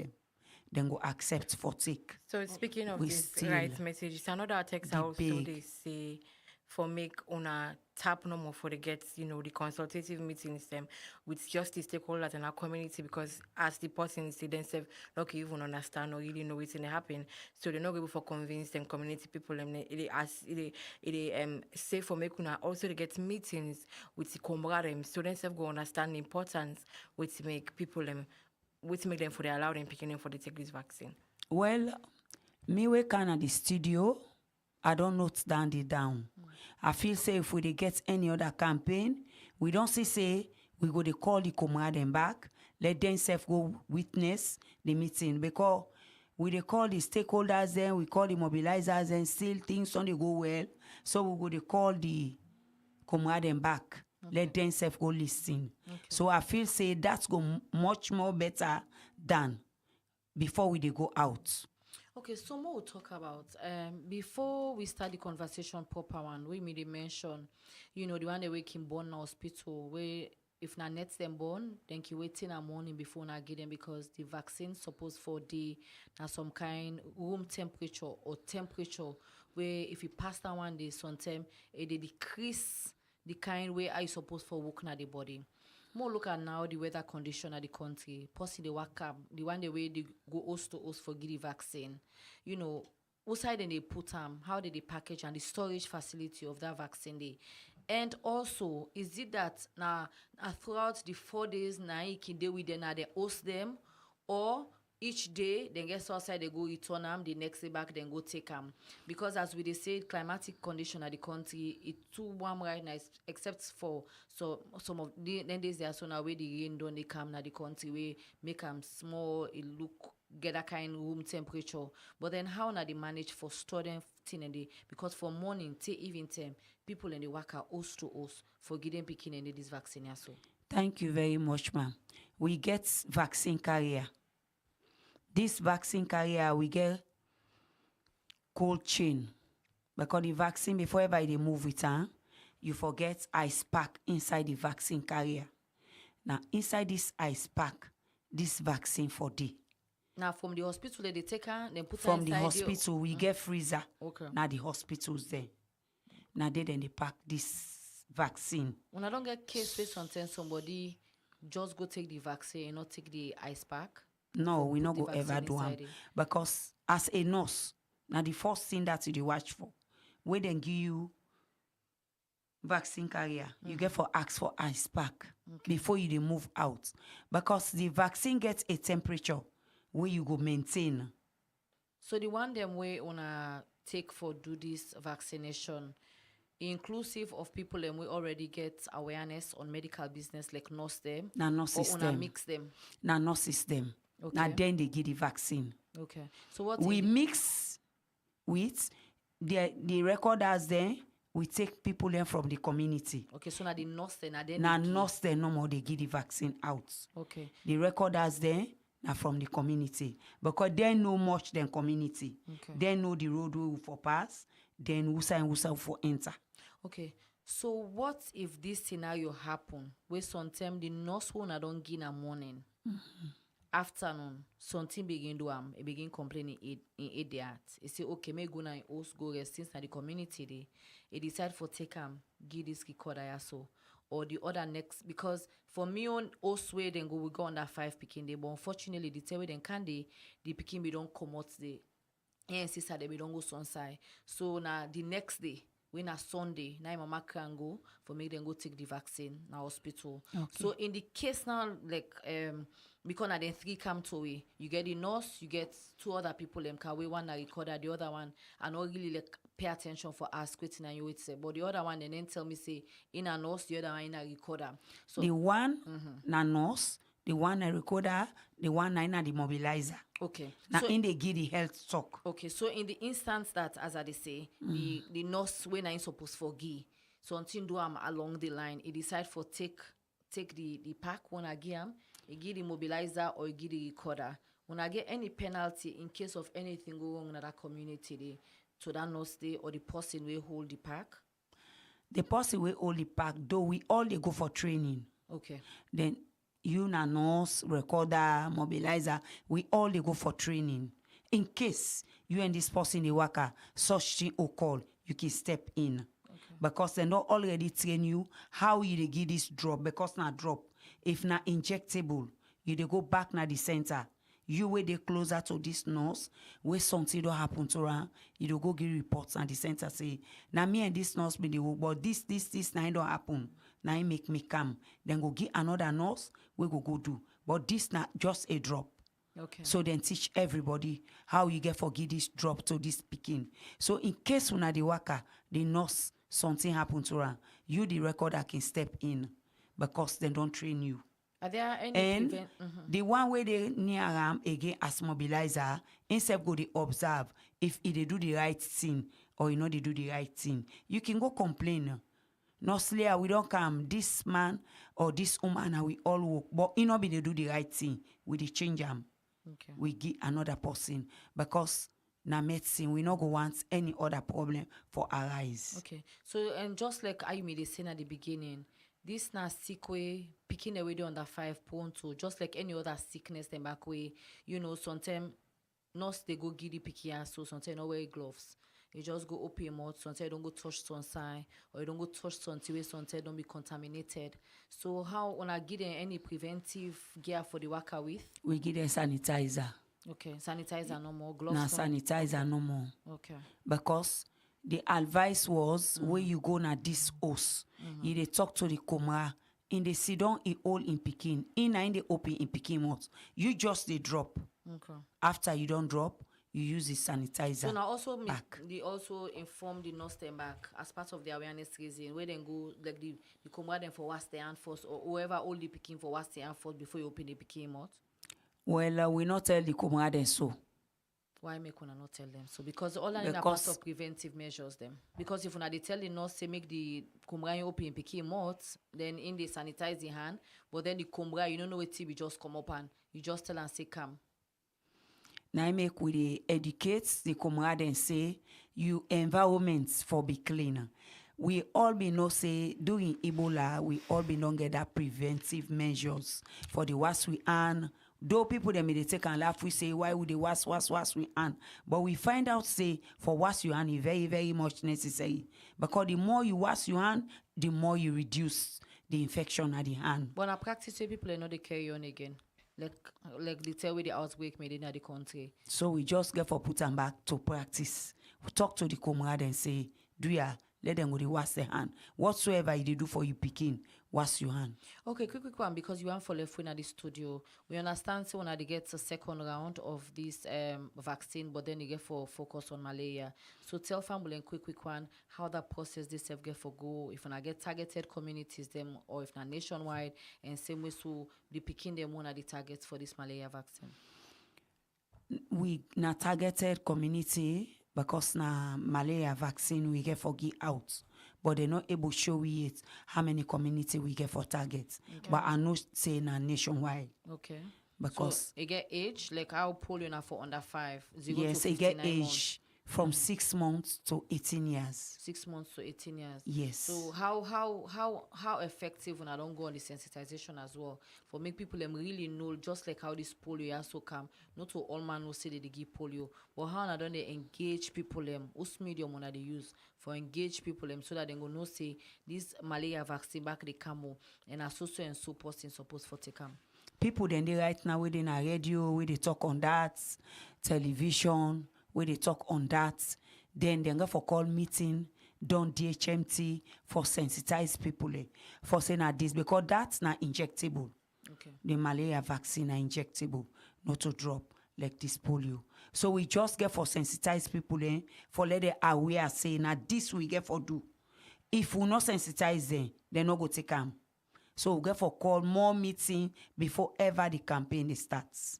then go accept for take. So speaking of We this still right message, it's another text also they say for make una tap no more for the get the consultative meetings them with just the stakeholders in our community because as the person say themselves not even understand or really know what's gonna happen. So they're not able for convince them community people say for make una also to get meetings with the comrade so themselves go understand the importance with make people which make them for they allow them picking them for the take this vaccine. Well, me we can at the studio, I don't note down. I feel say if we dey get any other campaign, we don't say we go to call the comrade them back, let them self go witness the meeting because we dey call the stakeholders then we call the mobilizers and still things don't dey go well. So we go to call the comrade them back. Okay. Let them self go listen. Okay. So I feel say that's go much more better than before we dey go out. Okay, so more we'll talk about before we start the conversation proper one, we made a mention, the one they wake in born hospital where if na net them born, then you wait in a morning before na get them because the vaccine supposed for the some kind room temperature or temperature where if you pass that one day sometime they decrease the kind way I supposed for working at the body. More look at now the weather condition at the country. Possibly the work up, the one the way they go host to host for get the vaccine. What side they put how did they package and the storage facility of that vaccine day. And also, is it that now throughout the 4 days now you can deal with them now they host them or each day then get outside they go return them the next day back then go take them because as we they say climatic condition at the country it too warm right now except for some of the then days there so now where the rain don't they come now the country where make them small it look get that kind of room temperature but then how now they manage for storing thing in the because from morning till evening time people in the work are host to host for getting picking in this vaccine so. Thank you very much, ma'am. We get vaccine carrier. This vaccine carrier, we get cold chain. Because the vaccine, before ever they move it, you forget ice pack inside the vaccine carrier. Now, inside this ice pack, this vaccine for day. Now, from the hospital, they take her, then put her From the inside hospital, we get freezer. Okay. Now, the hospitals there. Now, then they pack this vaccine. When I don't get case where sometimes somebody just go take the vaccine and not take the ice pack. No, we not the go ever do them. Because as a nurse, now the first thing that you watch for, when they give you vaccine carrier, you get for ask for ice pack before you dey move out. Because the vaccine gets a temperature where you go maintain. So the one them way wanna take for do this vaccination, inclusive of people them we already get awareness on medical business like nurse them, na nurses or them, mix them. na nurses them. Okay. Now then they give the vaccine. Okay. So what we mix with the recorders then. We take people then from the community. Okay, so now the nurse then nurse then no more they give the vaccine out. Okay. The recorders then are from the community because they know much than community. Okay. They know the road we for pass, then who for enter. Okay. So what if this scenario happen where sometimes the nurse who don't give in morning, afternoon, something begin do it begin complaining in the heart. It say okay, me go na host go rest since na the community day. It decide for take give this recorder so or the other next because for me on host way then we go under 5 picking day, but unfortunately the tell then can the picking we don't come out the and sister they we don't go sunside. So now the next day when a Sunday, now mama can go for me then go take the vaccine na hospital. Okay. So in the case now like because now then 3 come to way, you get the nurse, you get 2 other people them can we one a recorder, the other one and not really like pay attention for ask waiting and you would say, but the other one then tell me say in a nurse, the other one in a recorder. So the one na nurse, the one a recorder, the one na the mobilizer. Okay. Now so in the give the health talk. Okay, so in the instance that as I say, the nurse when I supposed for give, so until do along the line, he decide for take the pack when I give him, he give the mobilizer or he give the recorder. When I get any penalty in case of anything go wrong in that community, to that nurse day or the person will hold the pack. The person will hold the pack, though we all they go for training. Okay. Then you na nurse, recorder, mobilizer, we all they go for training. In case you and this person they work such thing or call, you can step in. Okay. Because they not already train you how you they give this drop. Because na drop, if na injectable, you they go back na the center. You way they closer to this nurse, where something don't happen to her, you do go give reports and the center say, now me and this nurse be the work, but this now don't happen. Now it make me come. Then go give another nurse, we go do. But this not just a drop. Okay. So then teach everybody how you get for give this drop to this picking. So in case when the worker, the nurse, something happen to her, you the recorder can step in because they don't train you. Are there any And the one way they near again as mobilizer, instead go they observe if they do the right thing or they do the right thing. You can go complain. No slayer, we don't come. This man or this woman and we all work, but be they do the right thing. We they change them. Okay. We give another person because na medicine we not go want any other problem for arise. Okay. So and just like I made say at the beginning, this na sick way picking away under 5 pound to just like any other sickness them back way, sometimes nurse they go give the picky and so sometimes no wear gloves. You just go open your mouth, sometimes don't go touch sunshine or you don't go touch something where sometimes don't be contaminated. So how when I give them any preventive gear for the worker with? We give them sanitizer. Okay, sanitizer no more, gloves. Na sanitizer no more. Okay. Because the advice was where you go na this house, you they talk to the comra in the sit down in all in picking, in the open in picking mouth. You just they drop. Okay. After you don't drop, you use the sanitizer. So now also back. they also inform the nurse them back as part of the awareness reason where then go like the comrade them for wash their hand first or whoever all the picking for wash their hand first before you open the picking mouth. Well, we not tell the comrade so. Why make una not tell them so? Because all are part of preventive measures them. Because if una they tell the nurse say make the comrade open picking mouth, then in they sanitize the hand, but then the comrade you don't know what TB just come up and you just tell and say come. Now make we educate the comrade and say you environment for be cleaner. We all be know say during Ebola, we all be don't get that preventive measures for the wash we earn. Though people they may take and laugh, we say why would they wash we earn? But we find out say for wash you earn is very, very much necessary. Because the more you wash you earn, the more you reduce the infection at the hand. But I practice say people are not they carry on again. Like they tell with the outbreak made in the country. So we just get for put them back to practice. We talk to the comrade and say, do ya let them go to wash their hand. Whatsoever they do for you picking, wash your hand. Okay, quick one, because you want for left in the studio. We understand so when they get a second round of this vaccine, but then you get for focus on malaria. So tell family and quick one how that process this get for go if I get targeted communities them or if not nationwide and same way so the picking them one of the targets for this malaria vaccine. We na targeted community because na malaria vaccine we get for give out, but they're not able to show it how many community we get for targets. Okay. But I know say na nationwide. Okay. Because so it get age like how polio na for under 5, 0 yes, to it get 59 age months. from 6 months to 18 years. 6 months to 18 years. Yes. So how effective when I don't go on the sensitization as well for make people them really know just like how this polio also come not to all man who say they give polio but how I don't they engage people them whose medium when they use for engage people them so that they go know say this malaria vaccine back the camo and a so and so person supposed for take come. People then they right now within a radio where they talk on that, television where they talk on that, then they go for call meeting, done DHMT for sensitize people for saying that this because that's not injectable. Okay. The malaria vaccine are injectable, not to drop like this polio. So we just get for sensitize people for let them aware say now this we get for do. If we not sensitize them, they not go take them. So we get for call more meeting before ever the campaign starts.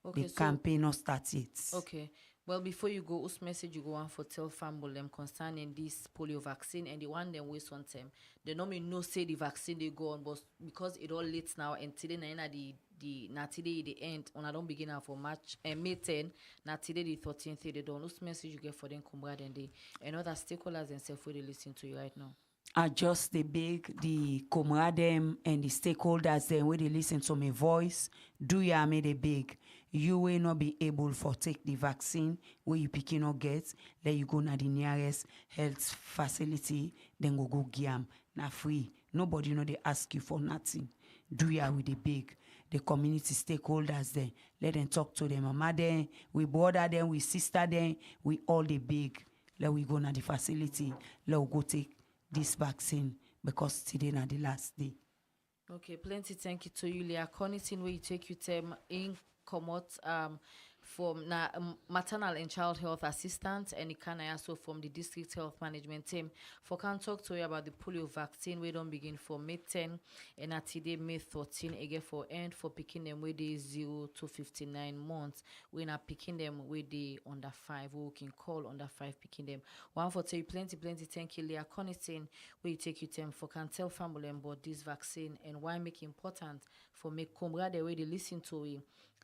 Okay, the campaign not start yet. Okay. Well, before you go, whose message you go on for tell family them concerning this polio vaccine and the one them waste on them. They normally no say the vaccine they go on, but because it all late now and today na today the end on I don't begin now for March and May 10, na today the 13th they don't. Whose message you get for them comrade and they and other stakeholders and self where they listen to you right now. I just the big the comrade them and the stakeholders them where they listen to my voice. Do ya made a big. You will not be able for take the vaccine where you picking or get. Let you go na the nearest health facility. Then go giam na free. Nobody know they ask you for nothing. Do ya with the big. The community stakeholders then let them talk to them. Mama then we brother them, we sister them, we all the big. Let we go na the facility. Let we go take this vaccine because today na the last day. Okay, plenty thank you to you, Leah. Connison where you take your time in come from maternal and child health assistant and it can also from the district health management team for can talk to you about the polio vaccine. We don't begin for May 10 and at today May 13 again for end for picking them with the 0 to 59 months. We're not picking them with the under 5. We can call under 5 picking them. One for tell you plenty thank you, Leah Connison, where you take your time for can tell family about this vaccine and why make it important for make comrade the way they listen to it.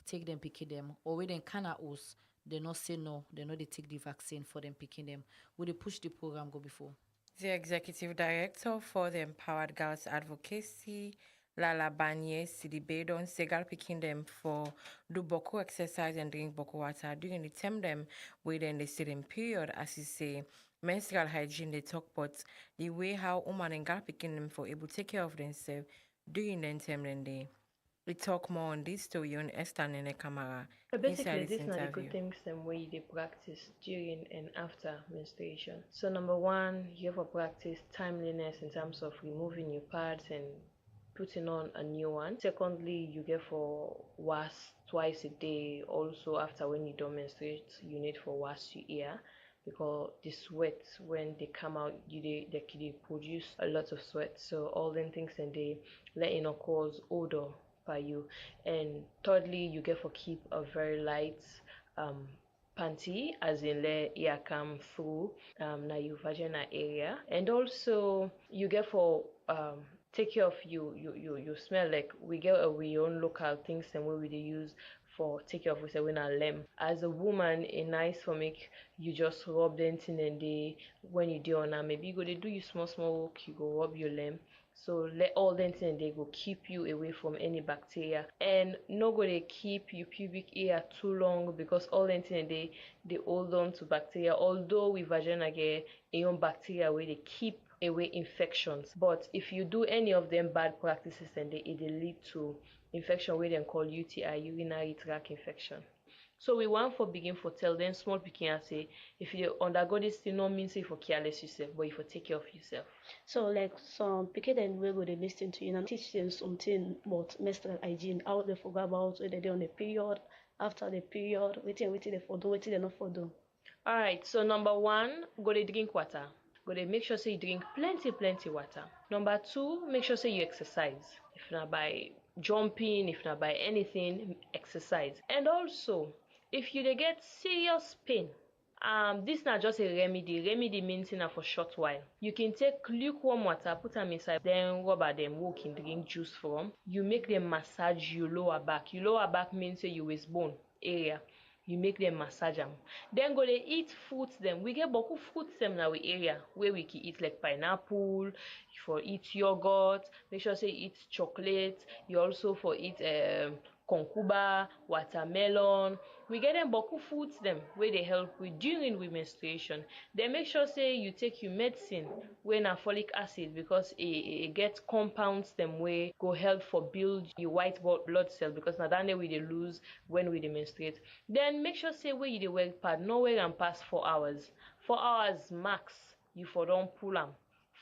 Take them, picking them, or when they can us, they not say no, they know they take the vaccine for them picking them. Would they push the program go before? The executive director for the Empowered Girls Advocacy, Lala Banye, Sidibedon, Segal picking them for do boko exercise and drink boko water during the term them within the sitting period, as you say. Menstrual hygiene they talk about the way how woman and girl picking them for able to take care of themselves during the term and day. We talk more on this story on Esther and the camera. Basically, these are the good things and way they practice during and after menstruation. So number one, you have to practice timeliness in terms of removing your pads and putting on a new one. Secondly, you get for wash twice a day. Also, after when you don't menstruate, you need for wash your ear because the sweat when they come out, they produce a lot of sweat. So all them things and they let cause odor by you. And thirdly, you get for keep a very light panty, as in let air come through na your vagina area. And also you get for take care of you smell. Like we get we own local things and where we use for take care of yourself when I lem. As a woman, a nice for make you just rub them thing and they when you do on her, maybe you go they do you small work, you go rub your lem. So let all them thing they go keep you away from any bacteria and no go they keep your pubic hair too long because all them thing they hold on to bacteria. Although with vagina get a own bacteria where they keep away infections, but if you do any of them bad practices then they lead to infection where they call UTI, urinary tract infection. So we want for begin for tell them small pikin say if you undergo this thing no mean say for careless yourself, but if you take care of yourself. So like some pikin then we go to listen to you and teach them something about menstrual hygiene, how they forget about whether they on the period, after the period, waiting they for do, waiting they not for do. Alright, so number 1, go to drink water. Go to make sure say you drink plenty water. Number 2, make sure say you exercise. If not by jumping, if not by anything, exercise. And also if you dey get serious pain, this not just a remedy means na for short while. You can take lukewarm water, put them inside, then rubber them who can drink juice from. You make them massage your lower back. Your lower back means say your waist bone area. You make them massage them. Then go they eat fruits them. We get beaucoup fruits them in our area where we can eat like pineapple, for eat yogurt, make sure say eat chocolate, you also for eat concuba, watermelon. We get them beaucoup foods them where they help with during with menstruation. Then make sure say you take your medicine when a folic acid because it get compounds them way go help for build your white blood cell because now that we they lose when we they menstruate. Then make sure say where you the wear pad no wear and pass 4 hours. 4 hours max you for don't pull them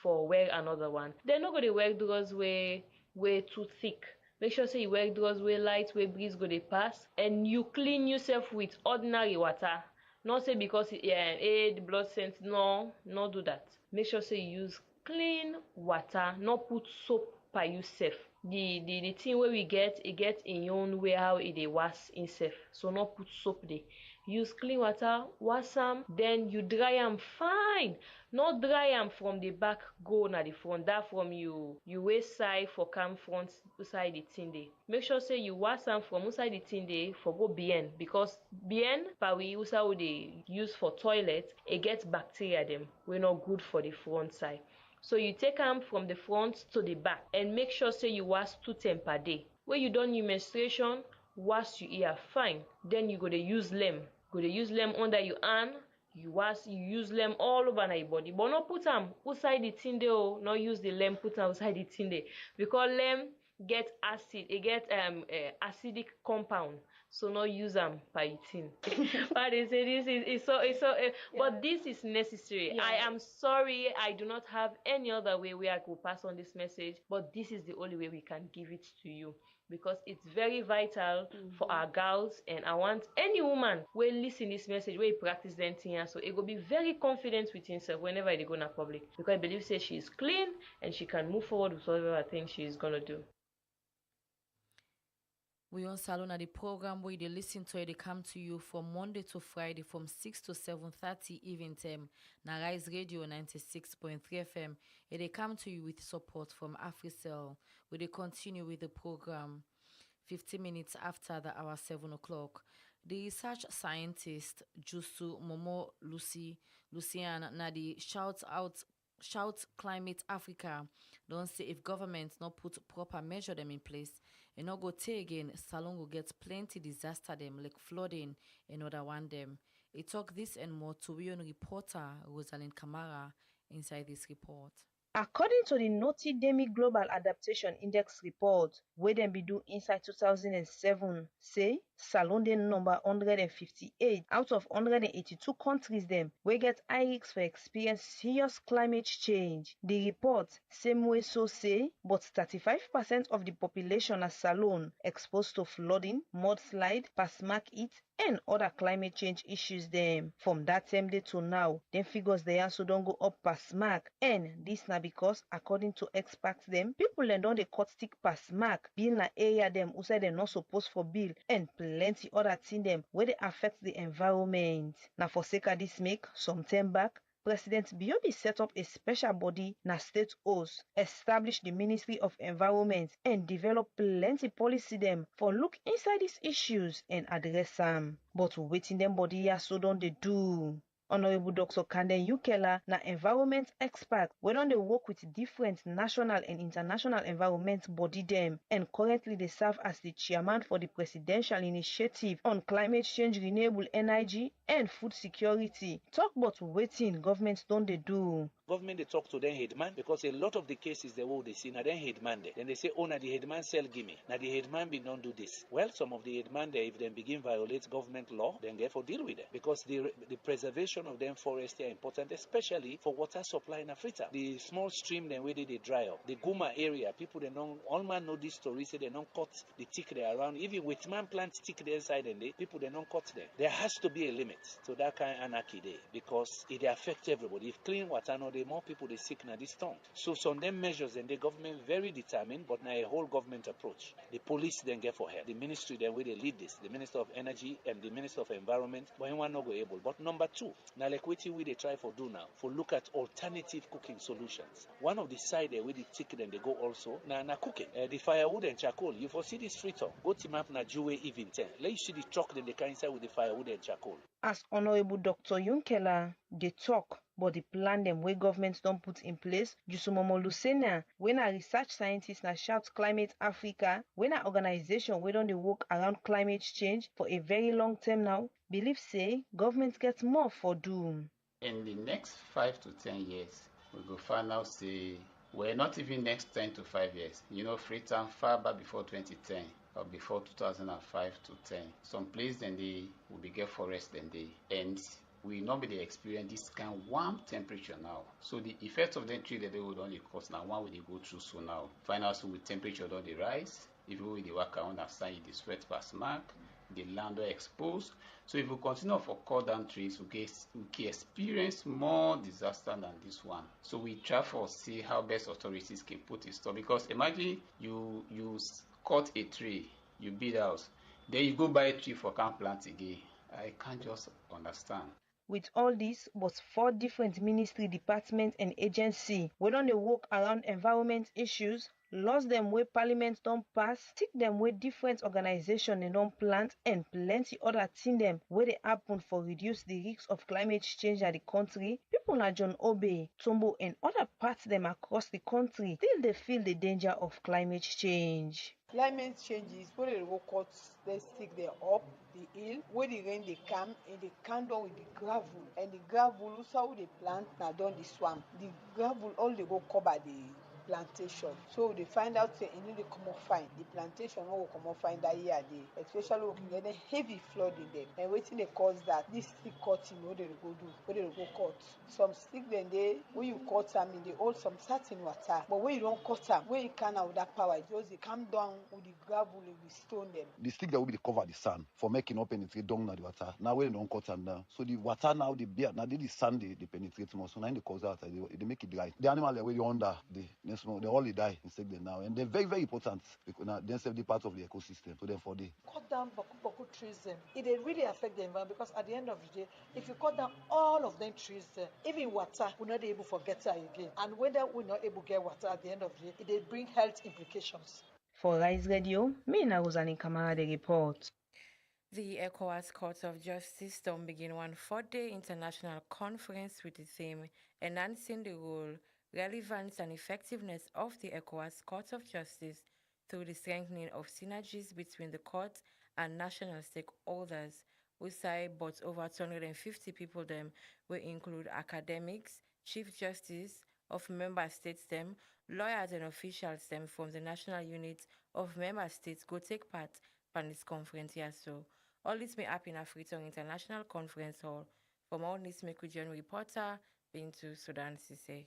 for wear another one. Then no go they wear those way too thick. Make sure say you wear those way light, way breeze go they pass, and you clean yourself with ordinary water. Not say because the blood scent, no do that. Make sure say you use clean water, not put soap by yourself. The thing where we get in your own way how it they wash itself. So not put soap there. Use clean water, wash them, then you dry them fine. Not dry them from the back go na the front. That from you waist side for come front side the thing there. Make sure say you wash them from inside the thing there for go bien because bien pa we they use for toilet it gets bacteria them. We're not good for the front side. So you take them from the front to the back and make sure say you wash 2 times per day. When you done your menstruation, wash your ear fine. Then you go to use lem. Go to use lem under your hand. You use lem all over your body. But not put them outside the thing there. Not use the lem put them outside the thing there. Because lem get acid. It get acidic compound. So not use them by eating. But they say this is so but this is necessary. Yeah. I am sorry I do not have any other way where I could pass on this message, but this is the only way we can give it to you because it's very vital for our girls, and I want any woman will listen this message where practice them things so it will be very confident with himself whenever they go in public because I believe say she is clean and she can move forward with whatever I think she is gonna do. We on Salone at the program where they listen to it. They come to you from Monday to Friday from 6 to 7:30 evening time. Na Rise Radio 96.3 FM. And they come to you with support from Radiosl. Where they continue with the program 50 minutes after the hour 7 o'clock. The research scientist Jusu Momo Lucian Nadi Shout Climate Africa don't say if government not put proper measure them in place and not go take again, Salone will get plenty disaster them like flooding and other one them. It talk this and more to Yone reporter Rosalind Kamara inside this report. According to the Notidemi Global Adaptation Index report, where them be do inside 2007, say Salone number 158 out of 182 countries them we get high risk for experience serious climate change. The report same way so say, but 35% of the population are Salone exposed to flooding, mudslide, pasmak heat, and other climate change issues them. From that same day to now, them figures they also don't go up past mark. And this now because according to experts them, people then don't they cut stick past mark, being an area them who say they're not supposed for bill, and plenty other thing them where they affect the environment. Now for sake of this make, some time back, President Biobi set up a special body na state host, establish the Ministry of Environment and develop plenty policy dem for look inside these issues and address them. But wetin dem body ya so don dey do? Honorable Dr. Kanden Yukela na environment expert wey don dey work with different national and international environment body dem and currently dey serve as the chairman for the Presidential Initiative on Climate Change, Renewable Energy and Food Security. Talk about wetin government don dey do. Government they talk to them headman because a lot of the cases they will they see now then headman there. Then they say, oh now the headman sell gimme. Now the headman be not do this. Well, some of the headman there, if they begin violate government law, then therefore deal with them. Because the preservation of them forests are important, especially for water supply in Africa. The small stream then where they dry up. The Guma area, people they don't all man know this story, say they don't cut the tick there around. Even with man plant tick there inside and they people they don't cut them. There has to be a limit to that kind of anarchy there because it affects everybody. If clean water no the more people they sick na this town. So some them measures and the government very determined, but now a whole government approach. The police then get for help. The ministry then where they lead this, the Minister of Energy and the Minister of Environment, but anyone not go able. But number two, now like what we they try for do now, for look at alternative cooking solutions. One of the side there where they take then they go also na cooking. The firewood and charcoal. You foresee this street up. Go to map na Juwe even 10. Let you see the truck then they can inside with the firewood and charcoal. As Honorable Dr. Yunkela, they talk but the plan them where governments don't put in place. Jusumomo Lucena, when a research scientist na shout Climate Africa, when an organization we don't work around climate change for a very long term now, believe say government gets more for doom. In the next 5 to 10 years, we go find out say we're not even next 10 to 5 years. You know, Freetown far back before 2010. Or before 2005 to 10. Some place then they will be get forest then they end. We normally experience this kind of warm temperature now. So the effect of the tree that they would only cause now one will they go through so now. Find out so with temperature don't they rise. Even with the work around outside the sweat pass mark, the land are exposed. So if we continue for cut down trees, we can experience more disaster than this one. So we try for see how best authorities can put it stop. Because imagine you cut a tree, you build house, then you go buy a tree for can't plant again. I can't just understand. With all this, but 4 different ministry, departments and agency, we don't work around environment issues, laws them where parliament don't pass, stick them where different organizations they don't plant, and plenty other thing them where they happen for reduce the risks of climate change at the country. People like John Obe, Tombo and other parts them across the country still they feel the danger of climate change. Climate changes where they go cut, they stick them up the hill, where the rain they come and they come down with the gravel, and the gravel also they plant now down the swamp. The gravel all they go cover the plantation. So they find out say they come up fine. The plantation will come up fine that year day, especially when they heavy flooding them. And waiting they cause that this stick cutting what they go do, what they go cut. Some stick then they when you cut them in they hold some certain water. But when you don't cut them, when you can out that power, just they come down with the gravel and we stone them. The stick that will be cover the sand for making up penetrate down the water. Now when they don't cut them down. So the water now the bear now the sand they penetrate more. So now they cause that they make it dry. The animal they where under they all die insect them now, and they're very, very important because now they're 70 parts of the ecosystem. So therefore they cut down boku trees them. It really affect the environment because at the end of the day, if you cut down all of them trees them, even water will not be able to get there again. And whether we're not able to get water at the end of the day, it bring health implications. For Rise Radio, me na Rosalie Kamara the report. The ECOWAS Court of Justice don't begin one 4-day international conference with the theme Enhancing the Role, Relevance and Effectiveness of the ECOWAS Court of Justice through the strengthening of synergies between the court and national stakeholders. We say but over 250 people them will include academics, chief justice of member states them, lawyers and officials them from the national unit of member states go take part in this conference here. So all this may happen in Africa International Conference Hall. From all this, make we join reporter Bintu Sudan Sise.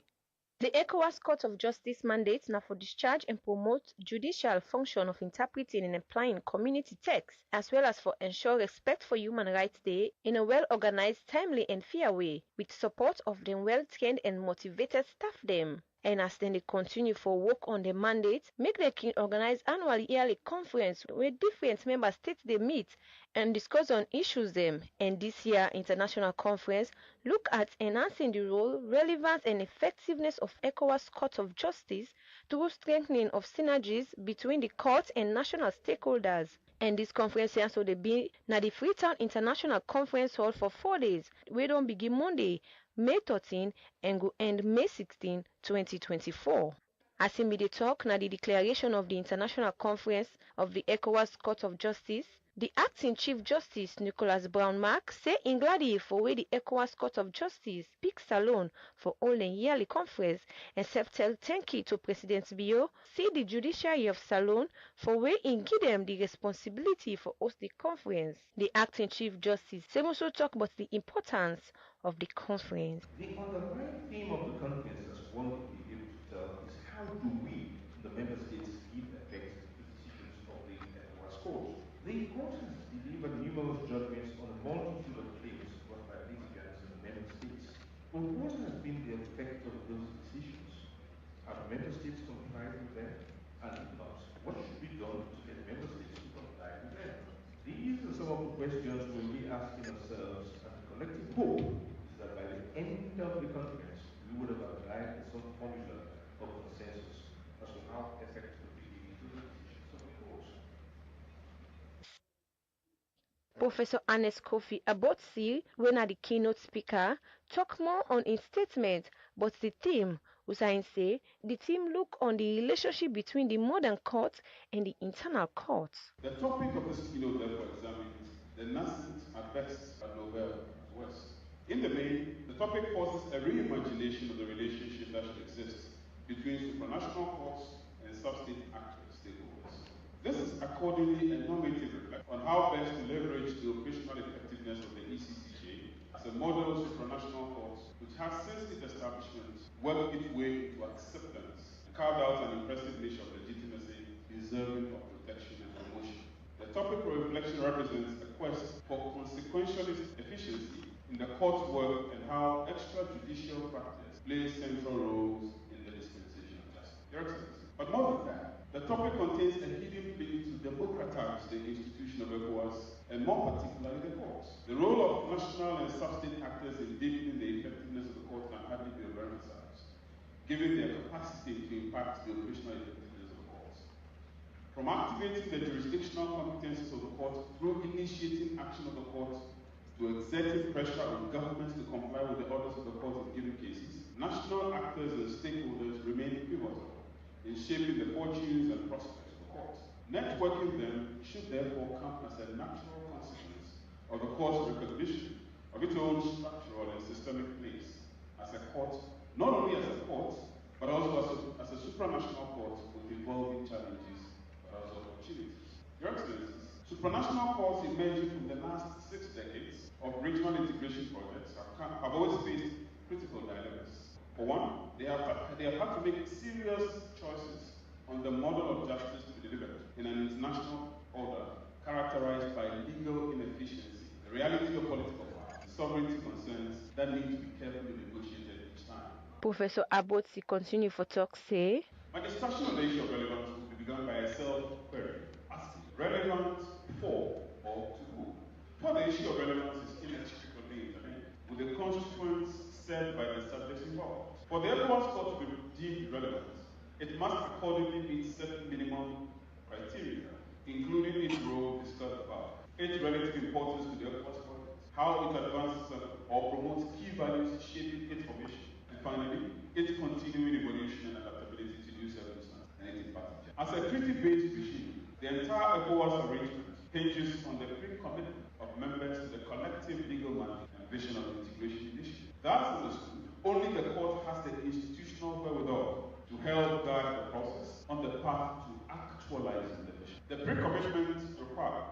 The ECOWAS Court of Justice mandates now for discharge and promote judicial function of interpreting and applying community texts, as well as for ensure respect for human rights day in a well-organized, timely and fair way, with support of the well-trained and motivated staff them. And as then they continue for work on the mandate, make them can organize annual yearly conference where different member states they meet and discuss on issues them. And this year international conference look at enhancing the role, relevance and effectiveness of ECOWAS Court of Justice through strengthening of synergies between the court and national stakeholders. And this conference also they be na the Freetown International Conference Hall for 4 days. We don't begin Monday, May 13 and go end May 16, 2024. As in the talk na the declaration of the International Conference of the ECOWAS Court of Justice, the acting Chief Justice Nicholas Brown-Mark say in glad for where the ECOWAS Court of Justice pick Salone for holding yearly conference and tell thank you to President Bio, see the judiciary of Salone for where in give them the responsibility for host the conference. The acting Chief Justice say also talk about the importance of the conference. The underlying theme of the conference, as one could be able to tell, is how do we, the member states, give effect to the decisions of the ECOWAS Court. The court has delivered numerous judgments on a multitude of claims brought by litigants in the member states. But what has been the effect of those decisions? Have member states complied with them? And if not, what should be done to get member states to comply with them? These are some of the questions we'll be asking ourselves, and the collective hope is that by the end of the conference, we would have arrived at some formula of consensus as to how effective we be to the decisions of the court. Professor Ernest Kofi Abotsi, when the keynote speaker, talk more on his statement, but the theme, Hussein say, the theme look on the relationship between the modern court and the internal court. The topic of this keynote, therefore, examines the nascent at best and novel at worst. In the main, the topic forces a reimagination of the relationship that should exist between supranational courts and sub-state actors, stakeholders. This is accordingly a normative reflection on how best to leverage the operational effectiveness of the ECCJ as a model supranational court which has since its establishment worked its way into acceptance and carved out an impressive niche of legitimacy deserving of protection and promotion. The topic for reflection represents a quest for consequential efficiency in the court's work and how extrajudicial practice plays central roles in the dispensation of justice. Your Excellency. But more than that, the topic contains a hidden plea to democratize the institution of ECOWAS and more particularly the courts. The role of national and sub-state actors in deepening the effectiveness of the court can hardly be overemphasized, given their capacity to impact the operational effectiveness of the courts. From activating the jurisdictional competences of the court through initiating action of the court to exerting pressure on governments to comply with the orders of the court in given cases, national actors and stakeholders remain pivotal in shaping the fortunes and prospects of the court. Networking them should therefore come as a natural consequence of the court's recognition of its own structural and systemic place as a court, not only as a court, but also as a supranational court with evolving challenges, but also opportunities. Your Excellencies, supranational courts emerging from the last 6 decades of regional integration projects have always faced critical dilemmas. For one, they have had to make serious choices on the model of justice to be delivered in an international order characterized by legal inefficiency, the reality of political power, and sovereignty concerns that need to be carefully negotiated each time. Professor Abotsi continue for talk say. My discussion on the issue of relevance will be begun by a self-query, asking, relevant for or to whom? For the issue of relevance is inextricably interlinked with the constituents served by the subjects involved. For the ECOWAS court to be deemed relevant, it must accordingly meet certain minimum criteria, including its role discussed above, its relative importance to the ECOWAS project, how it advances or promotes key values shaping its formation, and finally, its continuing evolution and adaptability to new circumstances and its impact. As a treaty-based regime, the entire ECOWAS arrangement hinges on the pre-commitment of members to the collective legal mandate and vision of the integration initiative. That's understood, only the court has the institutional wherewithal to help guide the process on the path to actualizing the vision. That pre-commitment requires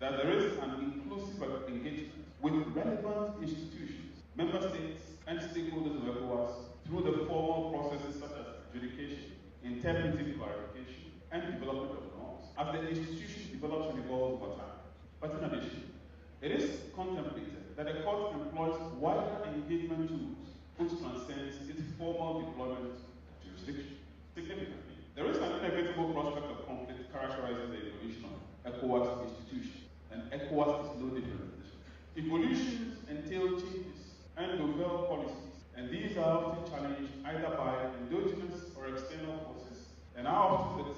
that there is an inclusive engagement with relevant institutions, member states, and stakeholders of ECOWAS through the formal processes such as adjudication, interpretive clarification, and development of norms, as the institution develops and evolves over time. But in addition, it is contemplated that the court employs wider engagement tools, which transcends its formal deployment jurisdiction. Significantly, there is an inevitable prospect of conflict characterizing the evolution of ECOWAS institutions, and ECOWAS is no different in this. Evolutions entail changes and novel policies, and these are often challenged either by endogenous or external forces, and are often the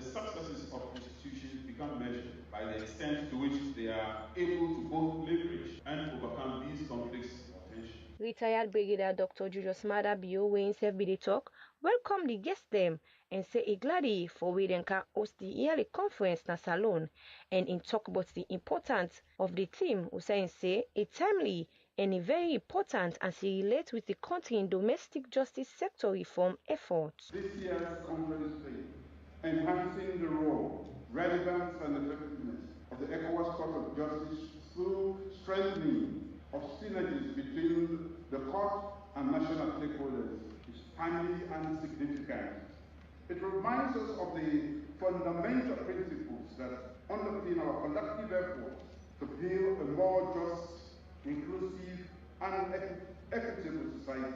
successes of institutions become measured by the extent to which they are able to both leverage and overcome these conflicts or tensions. Retired Brigadier Dr. Julius Mada Bio, wey himself be the talk, welcome the guests them and say a glady for we then can host the yearly conference na Salone, and in talk about the importance of the theme, who say a timely and a very important as he relates with the country in domestic justice sector reform efforts. This year's conference theme, enhancing the role, relevance and effectiveness of the ECOWAS Court of Justice through strengthening of synergies between the court and national stakeholders, is timely and significant. It reminds us of the fundamental principles that underpin our collective efforts to build a more just, inclusive and equitable society.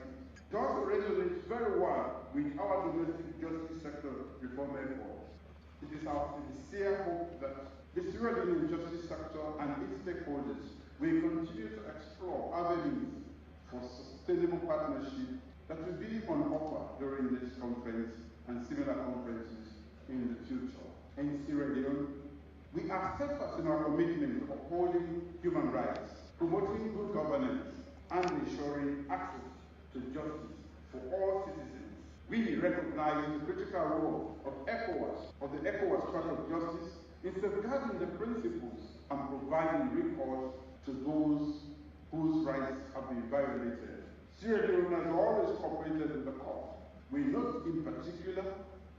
Thus resonates very well with our domestic justice sector reform efforts. It is our sincere hope that the Sierra Leone justice sector and its stakeholders will continue to explore avenues for sustainable partnership that will be on offer during this conference and similar conferences in the future. In Sierra Leone, we are steadfast in our commitment to upholding human rights, promoting good governance, and ensuring access to justice for all citizens. We recognize the critical role of the ECOWAS Court of Justice in safeguarding the principles and providing recourse to those whose rights have been violated. Sierra Leone has always cooperated with the court. We note in particular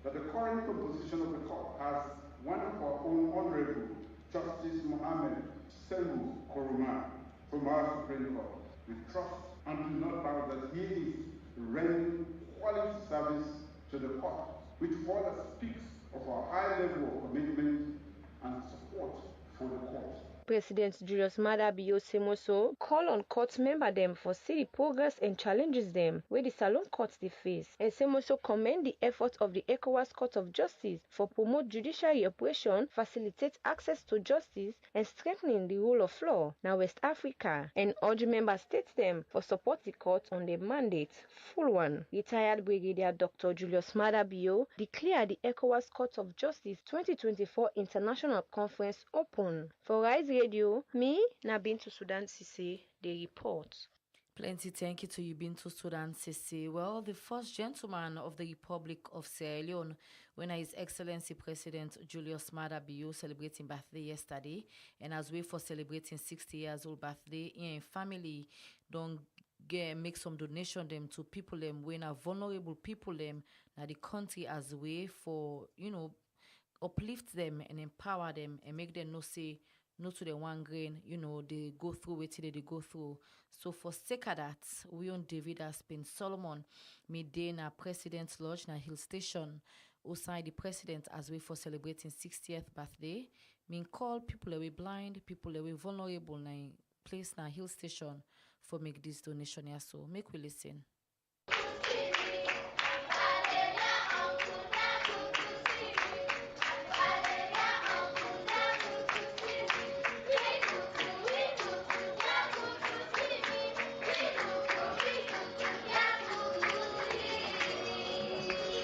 that the current composition of the court has one of our own Honorable Justice Mohammed Selmu Koroma from our Supreme Court. We trust and do not doubt that he is rendering quality service to the court, which further speaks of our high level of commitment and support for the court. President Julius Mada Bio Semoso call on court member them for see the progress and challenges them where the Salone courts they face. And Semoso commend the effort of the ECOWAS Court of Justice for promote judiciary operation, facilitate access to justice, and strengthening the rule of law now West Africa. And urge member states them for support the court on their mandate. Full one. Retired Brigadier Dr. Julius Mada Bio declared the ECOWAS Court of Justice 2024 International Conference open. For Rise Radio, me, na Bintu Sudan Sisi, the report. Plenty thank you to you, Bintu Sudan Sisi. Well, the first gentleman of the Republic of Sierra Leone, when His Excellency President Julius Mada Bio celebrating birthday yesterday, and as we for celebrating 60 years old birthday, in family don't make some donation them to people them when are vulnerable people them na the country as a way for uplift them and empower them and make them know say no to the one grain, they go through what they go through. So for sake of that, we on David has been Solomon, midday na President's Lodge na Hill Station, outside the president as we for celebrating 60th birthday. Mean call people away blind, people away vulnerable na place na Hill Station for make this donation here. So make we listen.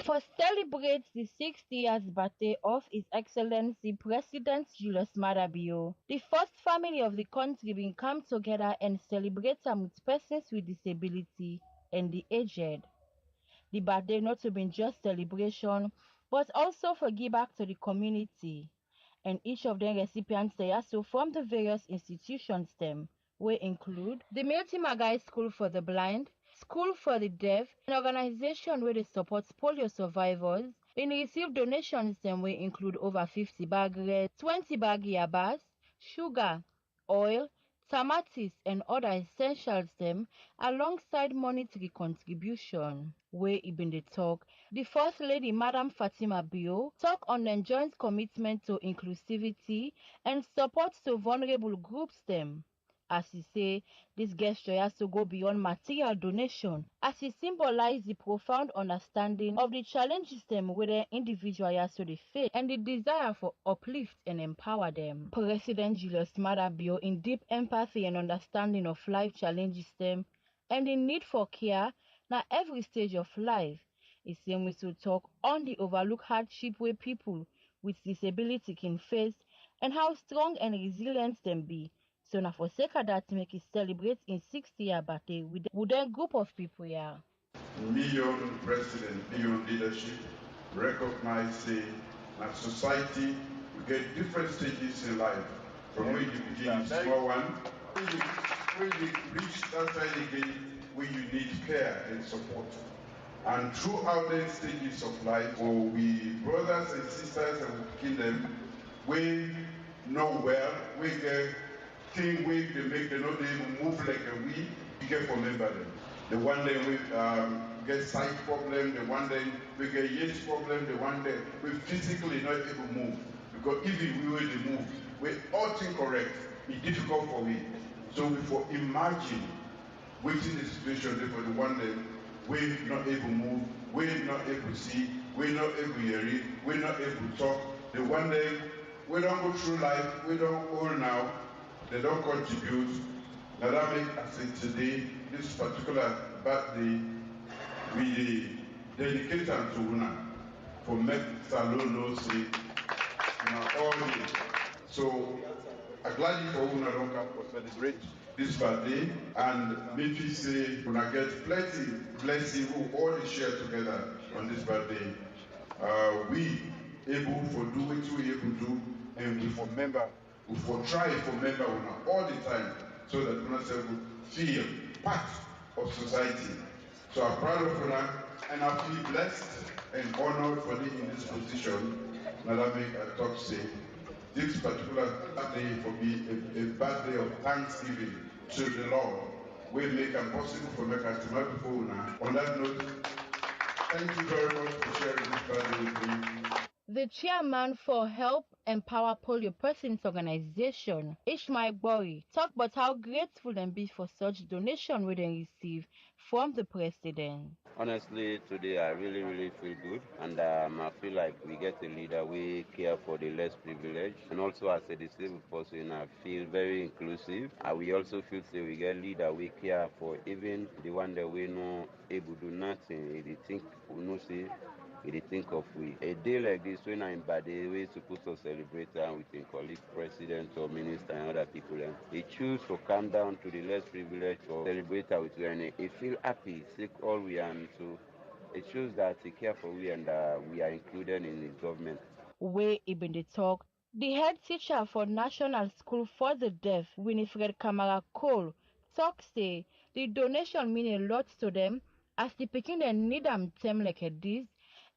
For celebrate the 60 years birthday of His Excellency President Julius Mada Bio, the first family of the country will come together and celebrate them with persons with disability and the aged. The birthday not to be just celebration, but also for give back to the community. And each of them recipients they also from the various institutions them, will include the Milty Magai School for the Blind, School for the Deaf, an organization where they support polio survivors. They receive donations them will include over 50 bag red, 20 bag yabas, sugar, oil, tomatoes and other essentials them alongside monetary contribution. Where even the talk, the First Lady Madam Fatima Bio talk on the joint commitment to inclusivity and support to vulnerable groups them. As he say, this gesture has to go beyond material donation, as it symbolizes the profound understanding of the challenges them where the individual has to face and the desire for uplift and empower them. President Julius Maada Bio, in deep empathy and understanding of life challenges them and the need for care na every stage of life. It seems we should talk on the overlooked hardship where people with disability can face and how strong and resilient them be. So na for sake of that make it celebrate in 60-year birthday with a group of people here. Million president, million leadership, recognize say that society we get different stages in life. From when you begin a small one, when you reach that side again, where you need care and support. And throughout the stages of life, we brothers and sisters and we kill them, we know well, we get thing we they make them not even move like a we can remember them. The one day we get sight problem, the one day we get yes problem, the one day we physically not able to move. Because even we were to move, we all think correct, it's difficult for we. So we for imagine waiting the situation there for the one day we're not able to move, we're not able to see, we're not able to hear it, we're not able to talk. The one day we don't go through life, we don't all now, they don't contribute. Now that make I say today, this particular birthday, we dedicate them to Una for make Salone know say, all day. So I'm glad for Una don't come for celebrate this birthday and maybe say Una get plenty blessing who all share together on this birthday. We able for do what we able to do and we for member, we for try for member Una all the time so that Una self will feel part of society. So I'm proud of Una and I feel blessed and honored for being in this position. Now that make I talk say this particular day for me a birthday of thanksgiving to the Lord. We make it possible for me to tomorrow before Una. On that note, thank you very much for sharing this birthday with me. The chairman for Help Empower Polio Persons Organization, Ishmael Bori, talked about how grateful them be for such donation we then receive from the president. Honestly, today I really feel good, and I feel like we get a leader we care for the less privileged, and also as a disabled person, I feel very inclusive. We also feel say we get leader we care for even the one that we know able to do nothing. They think we know say. They think of we. A day like this, when I'm bad, we're supposed to celebrate with a colleague, president or minister and other people. And they choose to come down to the less privileged or celebrate with you. And they feel happy, sick all we are. And so it shows that they care for we and we are included in the government. Where even the talk, the head teacher for National School for the Deaf, Winifred Kamara Cole, talk say the donation mean a lot to them as the picking them need them time like this.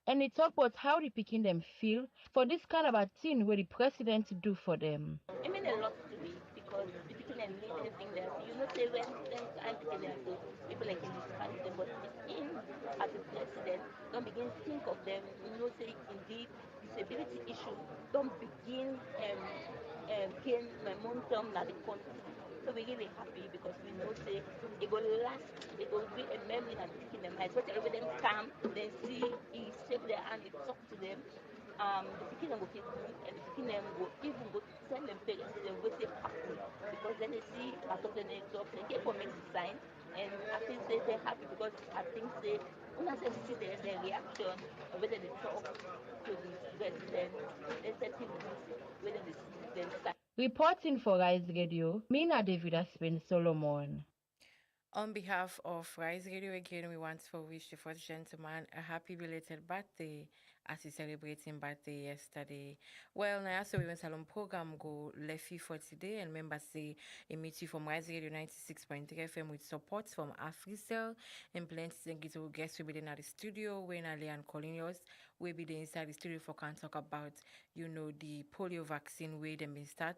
And they talk about how the picking them feel for this kind of a thing where the president do for them. It means a lot to me because the picking them need anything that you know say when I'm picking them so people like inspire them but in as a president don't begin to think of them, you know say indeed disability issue don't begin gain momentum na the country. So we're really happy because we know say it will last, it will be a memory and picking them eyes. What everybody come, they see, he shake their hand, he talk to them. The picking them will feel good and the picking them will even go tell them parents they will say happy because then they see I talk then they talk, they get for make the sign and I think say they're happy because I think say when I say see their reaction whether they talk to the president, they say people whether they see them sign. Reporting for Rise Radio, Mina David Aspen Solomon. On behalf of Rise Radio again, we want to wish the first gentleman a happy belated birthday as he's celebrating birthday yesterday. Well, now so we went Salone program go lefty for today and members say a meeting from Rise Radio 96.3 FM with support from Radiosl and plenty of guests will be in the studio when Ali and Colinius will be inside the studio for can talk about the polio vaccine where they may start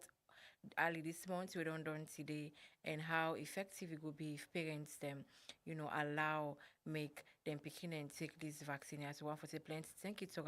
early this month, we don't done today, and how effective it will be if parents them, allow make them picking and take this vaccine as one for the plenty. Thank you to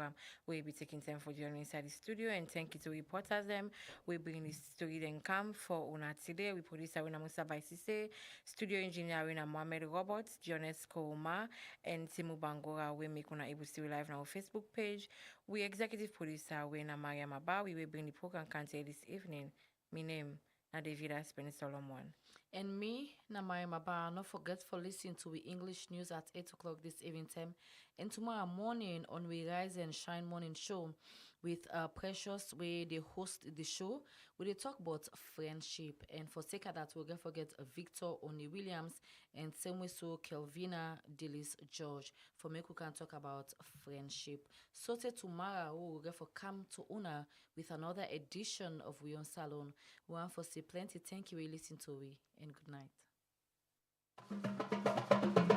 we'll be taking time for joining inside the studio, and thank you to reporters them. We bring this story then come for una today. We produce Aruna Musa by Sise, studio engineer Aruna Mohamed Roberts, Jones Kouma, and Timu Bangora. We make una able to live on our Facebook page. We executive producer Wena Maria Maba. We will bring the program content this evening. My name na Davida Spence Solomon. And me, Namaya Maba, not forget for listening to the English news at 8 o'clock this evening time. And tomorrow morning on We Rise and Shine morning show with Precious, where they host the show, where they talk about friendship. And for sake of that, we'll get forget Victor Oni Williams and same way so Kelvina Dillis George for me who can talk about friendship. So till tomorrow, we'll get for come to Una with another edition of We on Salone. We want for say plenty. Thank you for listening to we and good night.